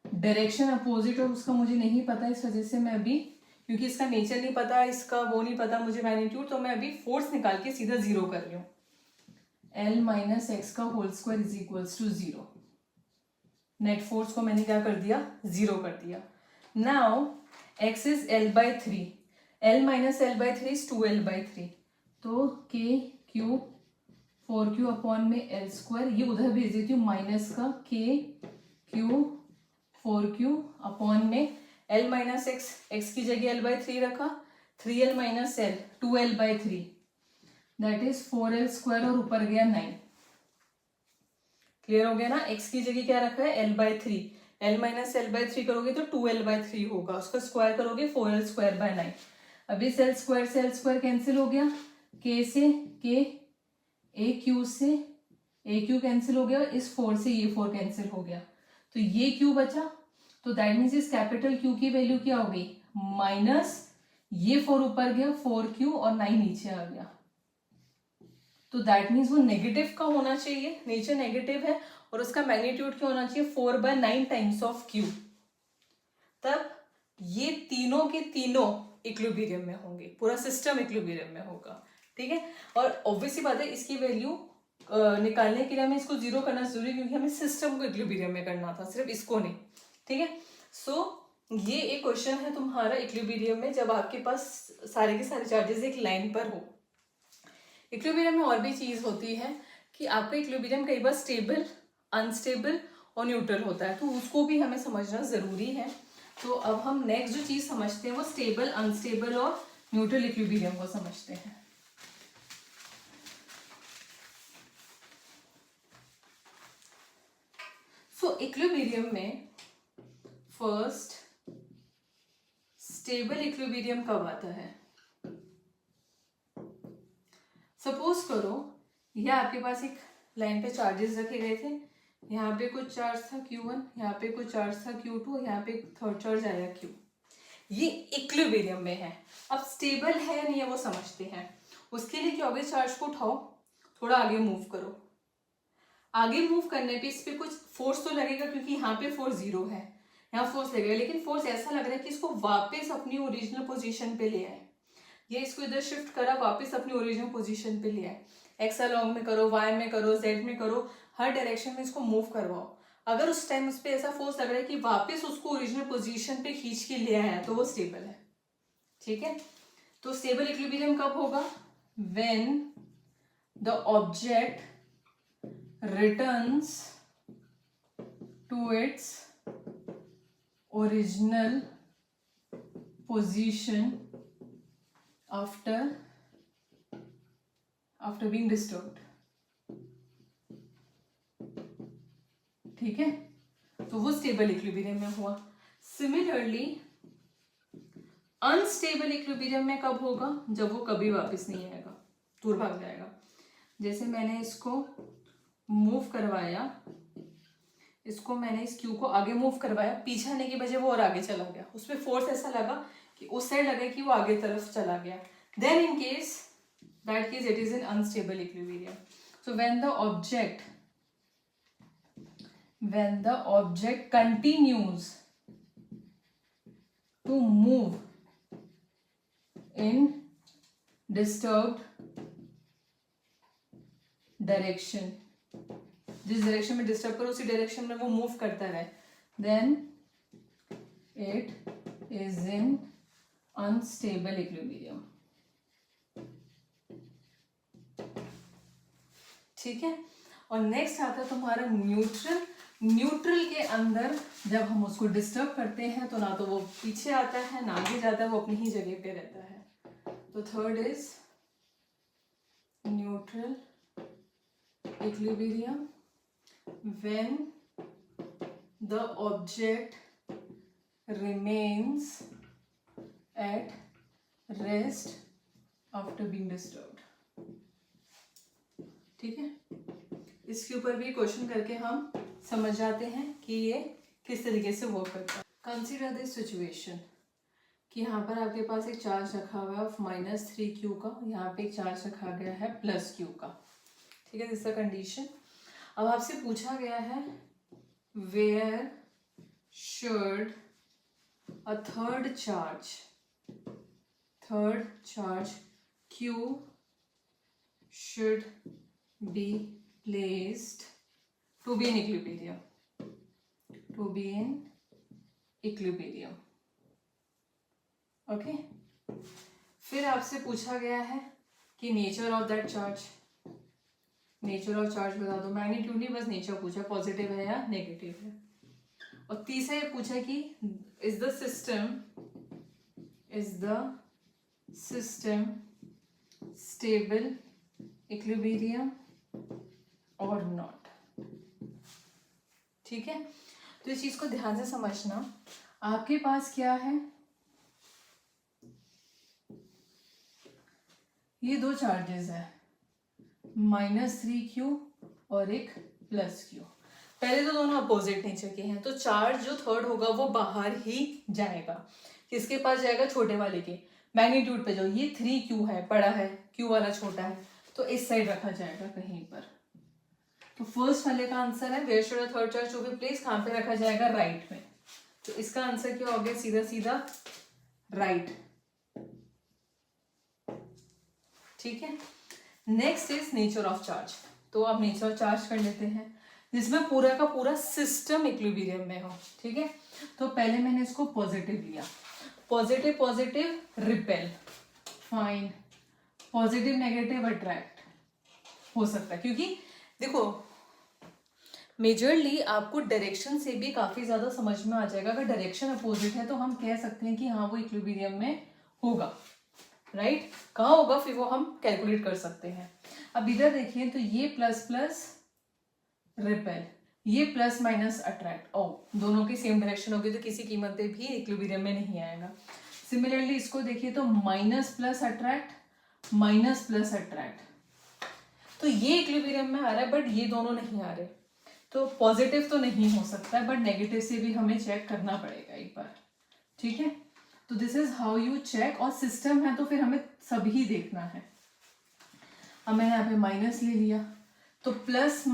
A: डायरेक्शन अपोजिट और उसका मुझे नहीं पता, इस वजह से मैं अभी, क्योंकि इसका नेचर नहीं पता, इसका वो नहीं पता मुझे मैग्नीट्यूड, तो मैं अभी फोर्स निकाल के सीधा जीरो कर रही हूँ। एल माइनस एक्स का whole square is equals to zero. Net force को मैंने क्या कर दिया, जीरो कर दिया। Now X is L by three, L minus L by three is 2l by three, तो के क्यू 4q अपॉन में एल स्क्वायर, ये उधर भेज देती हूँ माइनस का, के क्यू 4q अपॉन में एल माइनस एक्स, एक्स की जगह एल बाई थ्री रखा, 3l minus L 2l by three, that is 4l square और ऊपर गया 9। क्लियर हो गया ना। एक्स की जगह क्या रखा है, L by three, L minus L by three करोगे तो 2l बाई थ्री होगा, उसका स्क्वायर करोगे 4l स्क्वायर बाय 9। अभी सेल स्क्वायर से एल स्क्वायर कैंसिल हो गया, के से के, ए क्यू से ए क्यू कैंसिल हो गया, इस 4 से ये 4 कैंसिल हो गया, तो ये क्यू बचा, तो दैट मीन्स इस कैपिटल क्यू की वैल्यू क्या हो गई, माइनस ये 4 ऊपर गया 4q और 9 नीचे आ गया, तो दैट मीन्स वो नेगेटिव का होना चाहिए, नेचर नेगेटिव है, और उसका मैग्नीट्यूड क्या होना चाहिए, 4/9 टाइम्स ऑफ q। तब ये तीनों के तीनों इक्विलिब्रियम में होंगे, पूरा सिस्टम इक्विलिब्रियम में होगा। ठीक है, और ऑब्वियसली बात है इसकी वैल्यू निकालने के लिए हमें इसको जीरो करना जरूरी है, क्योंकि हमें सिस्टम को इक्विलिब्रियम में करना था, सिर्फ इसको नहीं। ठीक है, सो ये एक क्वेश्चन है तुम्हारा इक्विलिब्रियम में, जब आपके पास सारे के सारे चार्जेस एक लाइन पर हो। इक्विलिब्रियम में और भी चीज होती है कि आपका इक्विलिब्रियम कई बार स्टेबल, अनस्टेबल और न्यूट्रल होता है, तो उसको भी हमें समझना जरूरी है। तो अब हम नेक्स्ट जो चीज समझते हैं वो स्टेबल, अनस्टेबल और न्यूट्रल इक्विलिब्रियम को समझते हैं। सो इक्विलिब्रियम में फर्स्ट स्टेबल इक्विलिब्रियम कब आता है, सपोज करो यह आपके पास एक लाइन पे चार्जेस रखे गए थे, यहाँ पे कुछ चार्ज था Q1, यहाँ पे कुछ चार्ज था Q2, यहाँ पे थर्ड चार्ज आया Q। ये इक्विलिब्रियम में है। अब स्टेबल है या नहीं है वो समझते हैं। उसके लिए क्या होगा, चार्ज को उठाओ, थोड़ा आगे मूव करो, आगे मूव करने पे इस पे कुछ फोर्स तो लगेगा, क्योंकि यहाँ पे फोर्स जीरो है, यहाँ फोर्स लगेगा, लेकिन फोर्स ऐसा लग रहा है कि इसको वापस अपनी ओरिजिनल पोजीशन पे ले आए, ये इसको इधर शिफ्ट करा, वापस अपनी ओरिजिनल पोजीशन पे ले आए। एक्स अलोंग में करो, वाई में करो, जेड में करो, हर डायरेक्शन में इसको मूव करवाओ। अगर उस टाइम उस पर ऐसा फोर्स लग रहा है कि वापस उसको ओरिजिनल पोजीशन पे खींच के ले आया, तो वो स्टेबल है। ठीक है, तो स्टेबल इक्विलिब्रियम कब होगा, when the object returns to its original position after being disturbed। ठीक है, तो वो स्टेबल इक्विलिब्रियम में हुआ। सिमिलरली अनस्टेबल इक्विलिब्रियम में कब होगा, जब वो कभी वापस नहीं आएगा, दूर भाग जाएगा। जैसे मैंने इसको मूव करवाया, इसको मैंने इस क्यू को आगे मूव करवाया, पीछे आने की बजाय वो और आगे चला गया, उसमें फोर्स ऐसा लगा कि उस साइड लगा कि वो आगे तरफ चला गया, then in case that case it is an unstable equilibrium. So when the object continues to move in disturbed direction, जिस डायरेक्शन में डिस्टर्ब करो उसी डायरेक्शन में वो मूव करता रहे, then it is in unstable equilibrium. ठीक है, और नेक्स्ट आता है तुम्हारा न्यूट्रल। न्यूट्रल के अंदर जब हम उसको डिस्टर्ब करते हैं तो ना तो वो पीछे आता है ना आगे जाता है, वो अपनी ही जगह पे रहता है। तो third is neutral equilibrium when the object remains at rest after being disturbed। ठीक है, इसके ऊपर भी क्वेश्चन करके हम समझ जाते हैं कि ये किस तरीके से वर्क करता है। कंसीडर दिस सिचुएशन कि यहाँ पर आपके पास एक चार्ज रखा हुआ है ऑफ -3q का, यहाँ पे एक चार्ज रखा गया है +q का, ठीक है, दिस कंडीशन। अब आपसे पूछा गया है where should a third charge q should be placed to be in equilibrium, okay. फिर आपसे पूछा गया है कि nature of that charge, nature of charge बता दो, मैग्नीट्यूड नहीं, बस नेचर पूछा, पॉजिटिव है या नेगेटिव है। और तीसरा ये पूछा कि is the system stable equilibrium और नॉट, ठीक है। तो इस चीज को ध्यान से समझना। आपके पास क्या है, ये दो चार्जेस है, -3q और एक +q। पहले तो दोनों अपोजिट नेचर के हैं, तो चार्ज जो थर्ड होगा वो बाहर ही जाएगा। किसके पास जाएगा, छोटे वाले के, मैग्नीट्यूड पे जो ये 3q है बड़ा है, q वाला छोटा है, तो इस साइड रखा जाएगा कहीं पर। तो फर्स्ट वाले का आंसर है where should a third charge to be placed, कहाँ पे रखा जाएगा, राइट में। तो इसका आंसर क्या हो गया, सीधा सीधा राइट, ठीक है। Next is nature of charge. तो आप नेचर ऑफ चार्ज कर लेते हैं जिसमें पूरा का पूरा सिस्टम इक्विलिब्रियम में हो, ठीक है। तो पहले मैंने इसको पॉजिटिव लिया, positive repel, fine, positive negative attract हो सकता है, क्योंकि देखो मेजरली आपको डायरेक्शन से भी काफी ज्यादा समझ में आ जाएगा। अगर डायरेक्शन अपोजिट है तो हम कह सकते हैं कि हाँ वो इक्विलिब्रियम में होगा, राइट। कहाँ होगा फिर वो हम कैलकुलेट कर सकते हैं। अब इधर देखिए तो ये प्लस रिपेल, ये प्लस अट्रैक्ट, ओ दोनों की सेम डायरेक्शन होगी तो किसी कीमत पे भी इक्विलिब्रियम में नहीं आएगा। सिमिलरली इसको देखिए तो माइनस प्लस अट्रैक्ट, तो ये इक्विलिब्रियम में आ रहा है बट ये दोनों नहीं आ रहे, तो पॉजिटिव तो नहीं हो सकता है बट नेगेटिव से भी हमें चेक करना पड़ेगा एक बार, ठीक है। तो this is how you check, और सिस्टम है तो फिर हमें सभी देखना है। अब मैंने यहाँ पे माइनस ले लिया, तो plus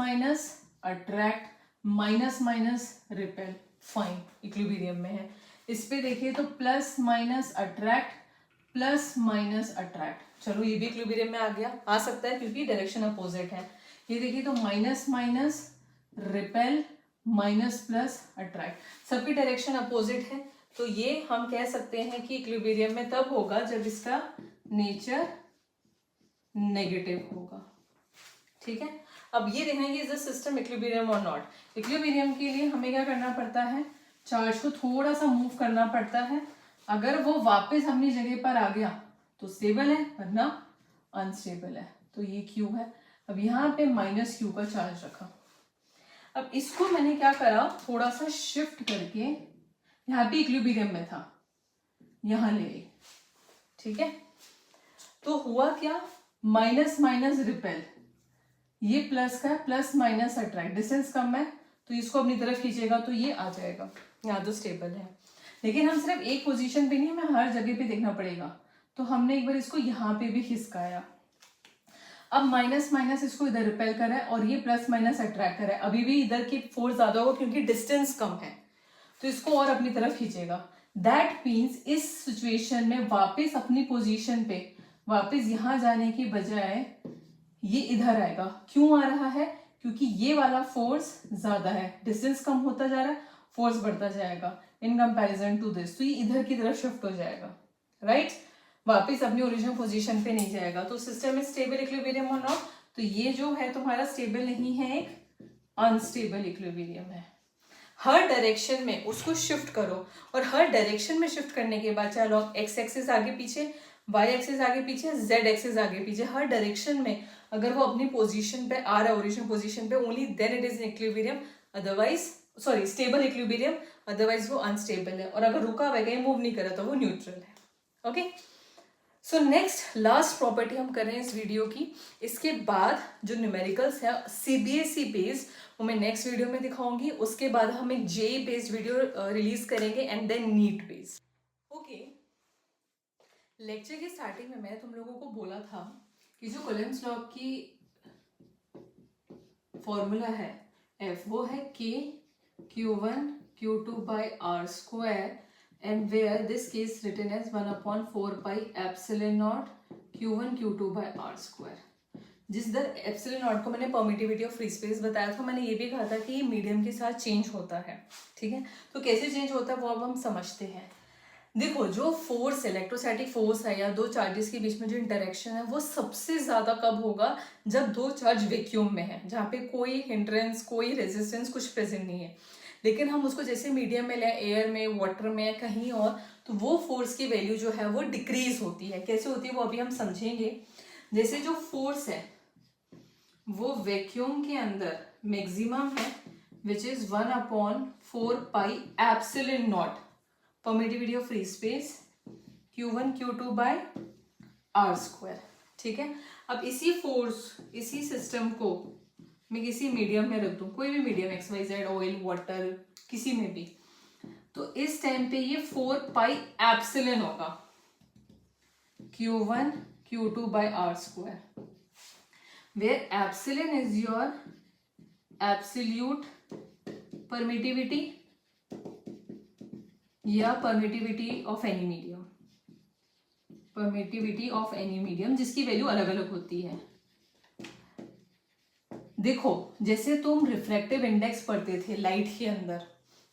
A: attract, minus repel, fine, equilibrium में है। इस पे देखिए तो प्लस अट्रैक्ट, चलो ये भी इक्विलिब्रियम में आ गया, आ सकता है क्योंकि डायरेक्शन अपोजिट है। ये देखिए तो माइनस रिपेल प्लस अट्रैक्ट, सबकी डायरेक्शन अपोजिट है, तो ये हम कह सकते हैं कि इक्विलिब्रियम में तब होगा जब इसका नेचर नेगेटिव होगा, ठीक है। अब ये देखना है कि इज द सिस्टम इक्विलिब्रियम और नॉट। इक्विलिब्रियम के लिए हमें क्या करना पड़ता है, चार्ज को थोड़ा सा मूव करना पड़ता है। अगर वो वापस अपनी जगह पर आ गया तो स्टेबल है, वरना अनस्टेबल है। तो ये Q है। अब यहाँ पे -Q का चार्ज रखा। अब इसको मैंने क्या करा, थोड़ा सा शिफ्ट करके, यहाँ पे इक्विलिब्रियम में था, यहाँ ले आई, ठीक है। तो हुआ क्या, माइनस रिपेल, ये प्लस का प्लस माइनस अट्रैक्ट, डिस्टेंस कम है तो इसको अपनी तरफ खींचेगा तो ये आ जाएगा, यहाँ तो स्टेबल है। लेकिन हम सिर्फ एक पोजीशन पे नहीं, हमें हर जगह पे देखना पड़ेगा। तो हमने एक बार इसको यहाँ पे भी खिसकाया। अब माइनस इसको इधर रिपेल करा है और ये प्लस माइनस अट्रैक्ट करा है, अभी भी इधर की फोर्स ज्यादा होगा क्योंकि डिस्टेंस कम है, तो इसको और अपनी तरफ खींचेगा। दैट मीन्स इस सिचुएशन में वापस अपनी पोजीशन पे वापस यहाँ जाने की बजाय ये इधर आएगा। क्यों आ रहा है, क्योंकि ये वाला फोर्स ज्यादा है, डिस्टेंस कम होता जा रहा है, फोर्स बढ़ता जाएगा इन कंपैरिजन टू दिस, तो ये इधर की तरफ शिफ्ट हो जाएगा, राइट। वापस अपनी ओरिजिनल पोजीशन पे नहीं जाएगा। तो सिस्टम में स्टेबल इक्विलिब्रियम और नॉट, तो ये जो है तुम्हारा स्टेबल नहीं है, एक अनस्टेबल इक्विलिब्रियम है। हर डायरेक्शन में उसको शिफ्ट करो, और हर डायरेक्शन में शिफ्ट करने के बाद चाहे एक्स एक्सिस आगे पीछे, वाई एक्सिस आगे पीछे, जेड एक्सिस आगे पीछे, हर डायरेक्शन में अगर वो अपनी पोजीशन पे आ रहा है, ओरिजिनल पोजीशन पे, only then it is in equilibrium, otherwise sorry stable equilibrium, otherwise वो अनस्टेबल है। और अगर रुका हुआ है, मूव नहीं करा, तो वो न्यूट्रल है, okay. So next last property हम कर रहे हैं इस वीडियो की। इसके बाद जो न्यूमेरिकल्स है सीबीएसई बेस्ड, वो मैं नेक्स्ट वीडियो में दिखाऊंगी। उसके बाद हम एक जेईई बेस्ड वीडियो रिलीज करेंगे and then NEET based, okay. Lecture की स्टार्टिंग में मैंने तुम लोगों को बोला था कि जो कूलम्ब्स लॉ की फॉर्मूला है F, वो है K Q1 Q2 by R square, and where this K is written as 1/4 pi epsilon naught Q1 Q2 by R square. जिस दर एप्सिलॉन नॉट को मैंने परमिटिविटी ऑफ फ्री स्पेस बताया था, मैंने ये भी कहा था कि ये मीडियम के साथ चेंज होता है, ठीक है। तो कैसे चेंज होता है वो अब हम समझते हैं। देखो, जो फोर्स इलेक्ट्रोस्टैटिक फोर्स है या दो चार्जेस के बीच में जो इंटरेक्शन है वो सबसे ज्यादा कब होगा, जब दो चार्ज वैक्यूम में है, जहाँ पे कोई हिंड्रेंस कोई रेजिस्टेंस कुछ प्रेजेंट नहीं है। लेकिन हम उसको जैसे मीडियम में लें, एयर में, वाटर में या कहीं और, तो वो फोर्स की वैल्यू जो है वो डिक्रीज होती है। कैसे होती है वो अभी हम समझेंगे। जैसे जो फोर्स है वो वैक्यूम के अंदर मैक्सिमम है, which is 1/4 pi epsilon not permittivity of free space Q1 Q2 by R square, ठीक है। अब इसी फोर्स, इसी सिस्टम को मैं किसी मीडियम में रख दूं, कोई भी मीडियम, XYZ, ऑयल, वाटर, किसी में भी, तो इस टाइम पे ये 4 पाई एप्सिलॉन होगा Q1 Q2 by R square, where epsilon is your absolute permittivity या permittivity of any medium, permittivity of any medium, जिसकी वैल्यू अलग अलग होती है। देखो, जैसे तुम रिफ्रैक्टिव इंडेक्स पढ़ते थे लाइट के अंदर,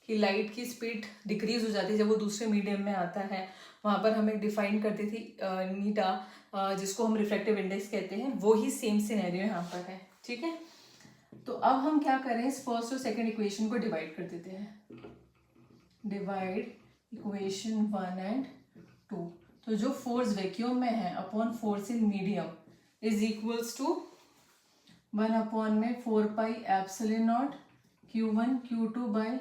A: कि लाइट की स्पीड डिक्रीज हो जाती है जब वो दूसरे मीडियम में आता है, वहां पर हम एक डिफाइन करते थे नीटा, जिसको हम रिफ्रैक्टिव इंडेक्स कहते हैं। वो ही सेम सिनेरियो यहाँ पर है, ठीक है। तो अब हम क्या करें, इस फर्स्ट और सेकंड इक्वेशन को डिवाइड कर देते हैं। Divide equation 1 and 2। तो जो फोर्स वैक्यूम में है upon force in medium is equals to 1/4 pi epsilon naught Q1 Q2 by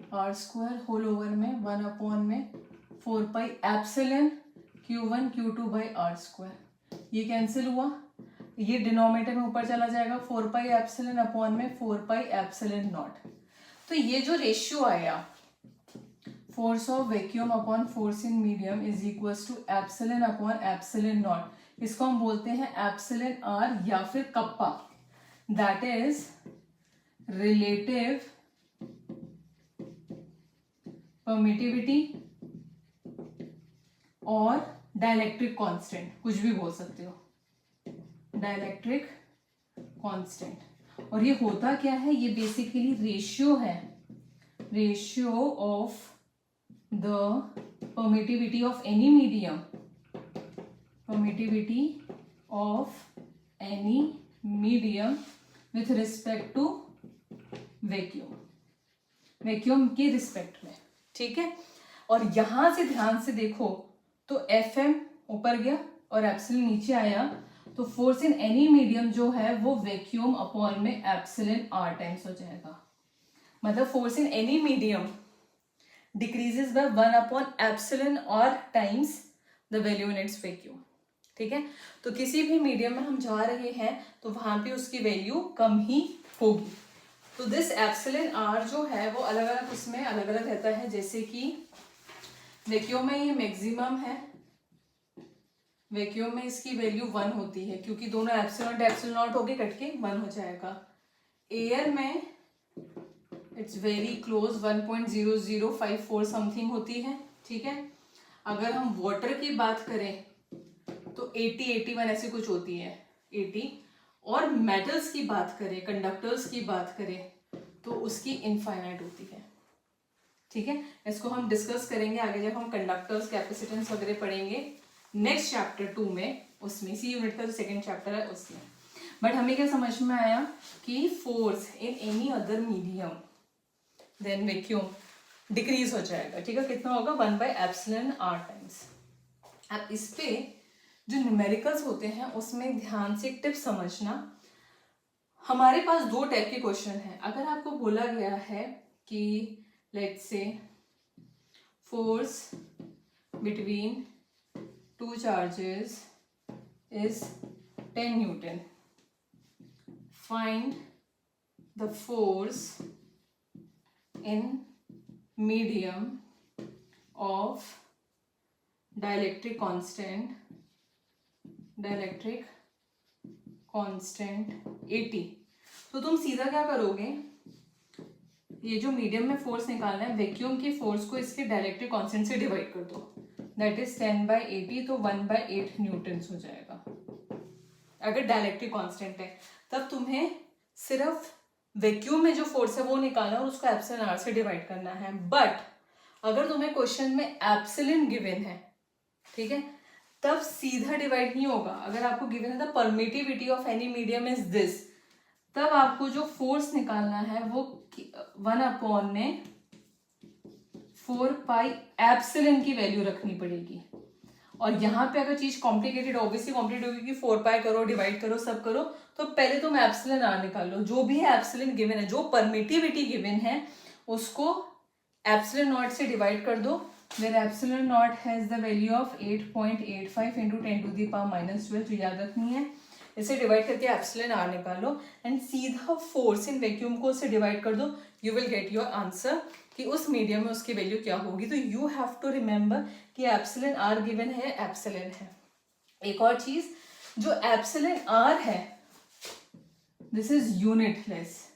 A: R square whole over में 1/4 pi epsilon Q1 Q2 by R square. ये कैंसिल हुआ, ये डिनोमिनेटर में ऊपर चला जाएगा, 4 पाई एप्सिलॉन अपॉन में 4 पाई एप्सिलॉन नॉट। तो ये जो रेशियो आया, force of vacuum upon force in medium is equals to epsilon upon epsilon naught, इसको हम बोलते हैं एप्सिलॉन आर या फिर kappa, that is relative permittivity और डाइलेक्ट्रिक कांस्टेंट, कुछ भी बोल सकते हो, डाइलेक्ट्रिक कांस्टेंट। और ये होता क्या है, ये बेसिकली रेशियो है, ratio of the permittivity of any medium, permittivity of any medium with respect to vacuum, vacuum के रिस्पेक्ट में, ठीक है। और यहां से ध्यान से देखो तो Fm ऊपर गया और एप्सिलॉन नीचे आया, तो फोर्स इन एनी मीडियम जो है वो वैक्यूम अपॉन में एप्सिलॉन R टाइम्स हो जाएगा। मतलब force in any medium decreases by 1 epsilon R times the value in its vacuum, ठीक है। तो किसी भी मीडियम में हम जा रहे हैं तो वहां पे उसकी वैल्यू कम ही होगी। तो दिस एप्सिलॉन R जो है वो अलग अलग उसमें अलग अलग रहता है। जैसे कि वैक्यूम में ये मैक्सिमम है, वैक्यूम में इसकी वैल्यू 1 होती है, क्योंकि दोनों एप्सिलॉन एप्सिलॉन नॉट होके कट के 1 हो जाएगा। एयर में इट्स वेरी क्लोज 1.0054 समथिंग होती है, ठीक है। अगर हम वाटर की बात करें तो 80-81 ऐसी कुछ होती है, 80। और मेटल्स की बात करें, कंडक्टर्स की बात करें, तो उसकी इनफाइनाइट होती है, ठीक है। इसको हम डिस्कस करेंगे आगे जब हम कंडक्टर्स, कैपेसिटेंस वगैरह पढ़ेंगे नेक्स्ट चैप्टर 2 में, उसमें इसी यूनिट का जो सेकेंड चैप्टर है उसमें। बट हमें क्या समझ में आया कि force in any other medium than vacuum decrease हो जाएगा, ठीक है। कितना होगा, 1/एप्सिलॉन R टाइम्स। अब इस पे जो न्यूमेरिकल्स होते हैं उसमें ध्यान से एक टिप समझना। हमारे पास 2 टाइप के क्वेश्चन है। अगर आपको बोला गया है कि let's say force between 2 charges is 10 Newton, find the force in medium of dielectric constant 80। तो तुम सीधा क्या करोगे, ये जो मीडियम में फोर्स निकालना है, वैक्यूम की फोर्स को इसके डाइलेक्ट्रिक कांस्टेंट से डिवाइड कर दो, दैट इज 10/80, तो 1/8 न्यूटन्स हो जाएगा। अगर डाइलेक्ट्रिक कांस्टेंट है तब तुम्हें सिर्फ वैक्यूम में जो फोर्स है वो निकालना और उसको एप्सिलॉन आर से डिवाइड करना है। बट अगर तुम्हें क्वेश्चन में एप्सिलॉन गिवन है, ठीक है, तब सीधा डिवाइड नहीं होगा। अगर आपको गिवन है the permittivity of any medium is this, तब आपको जो फोर्स निकालना है वो 1/4 एप्सिलॉन की वैल्यू रखनी पड़ेगी। और यहाँ पे अगर चीज कॉम्प्लिकेटेड, ऑब्वियसली कॉम्प्लिकेटेड होगी कि 4 करो, डिवाइड करो, सब करो, तो पहले तुम एप्सिलॉन आर निकालो। जो भी है एप्सिलॉन गिवन है, जो परमिटिविटी गिवन है, उसको एप्सिलॉन नॉट से डिवाइड कर दो, where epsilon naught has the value of 8.85 into 10⁻⁻12, जो याद रखनी है। इसे डिवाइड करके एप्सिलॉन आर निकालो एंड सीधा फोर्स इन वैक्यूम को उससे डिवाइड कर दो, you will get your answer कि उस मीडियम में उसकी वैल्यू क्या होगी। तो यू हैव टू रिमेंबर कि एप्सिलॉन आर गिवन है, एप्सिलॉन है। एक और चीज, जो एप्सिलॉन आर है दिस इज यूनिट लेस,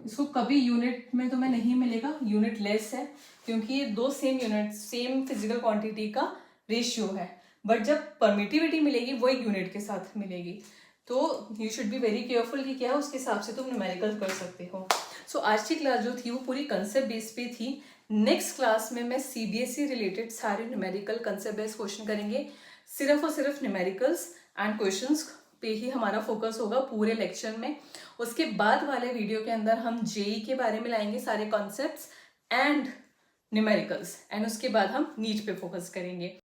A: इसको कभी यूनिट में तुम्हें नहीं मिलेगा, यूनिट लेस है, क्योंकि ये दो same unit, same physical quantity का रेशियो है। बट जब परमिटिविटी मिलेगी वो एक यूनिट के साथ मिलेगी। तो you should be very careful कि क्या है, उसके हिसाब से तुम न्यूमेरिकल कर सकते हो। सो आज की क्लास जो थी वो पूरी कंसेप्ट बेस पे थी। नेक्स्ट क्लास में मैं सीबीएसई रिलेटेड सारे न्यूमेरिकल कंसेप्ट बेस्ड क्वेश्चन करेंगे, सिर्फ और सिर्फ न्यूमेरिकल्स एंड क्वेश्चंस पे ही हमारा फोकस होगा पूरे लेक्चर में। उसके बाद वाले वीडियो के अंदर हम जेई के बारे में लाएंगे सारे कॉन्सेप्ट्स एंड न्यूमेरिकल्स, एंड उसके बाद हम नीट पे फोकस करेंगे।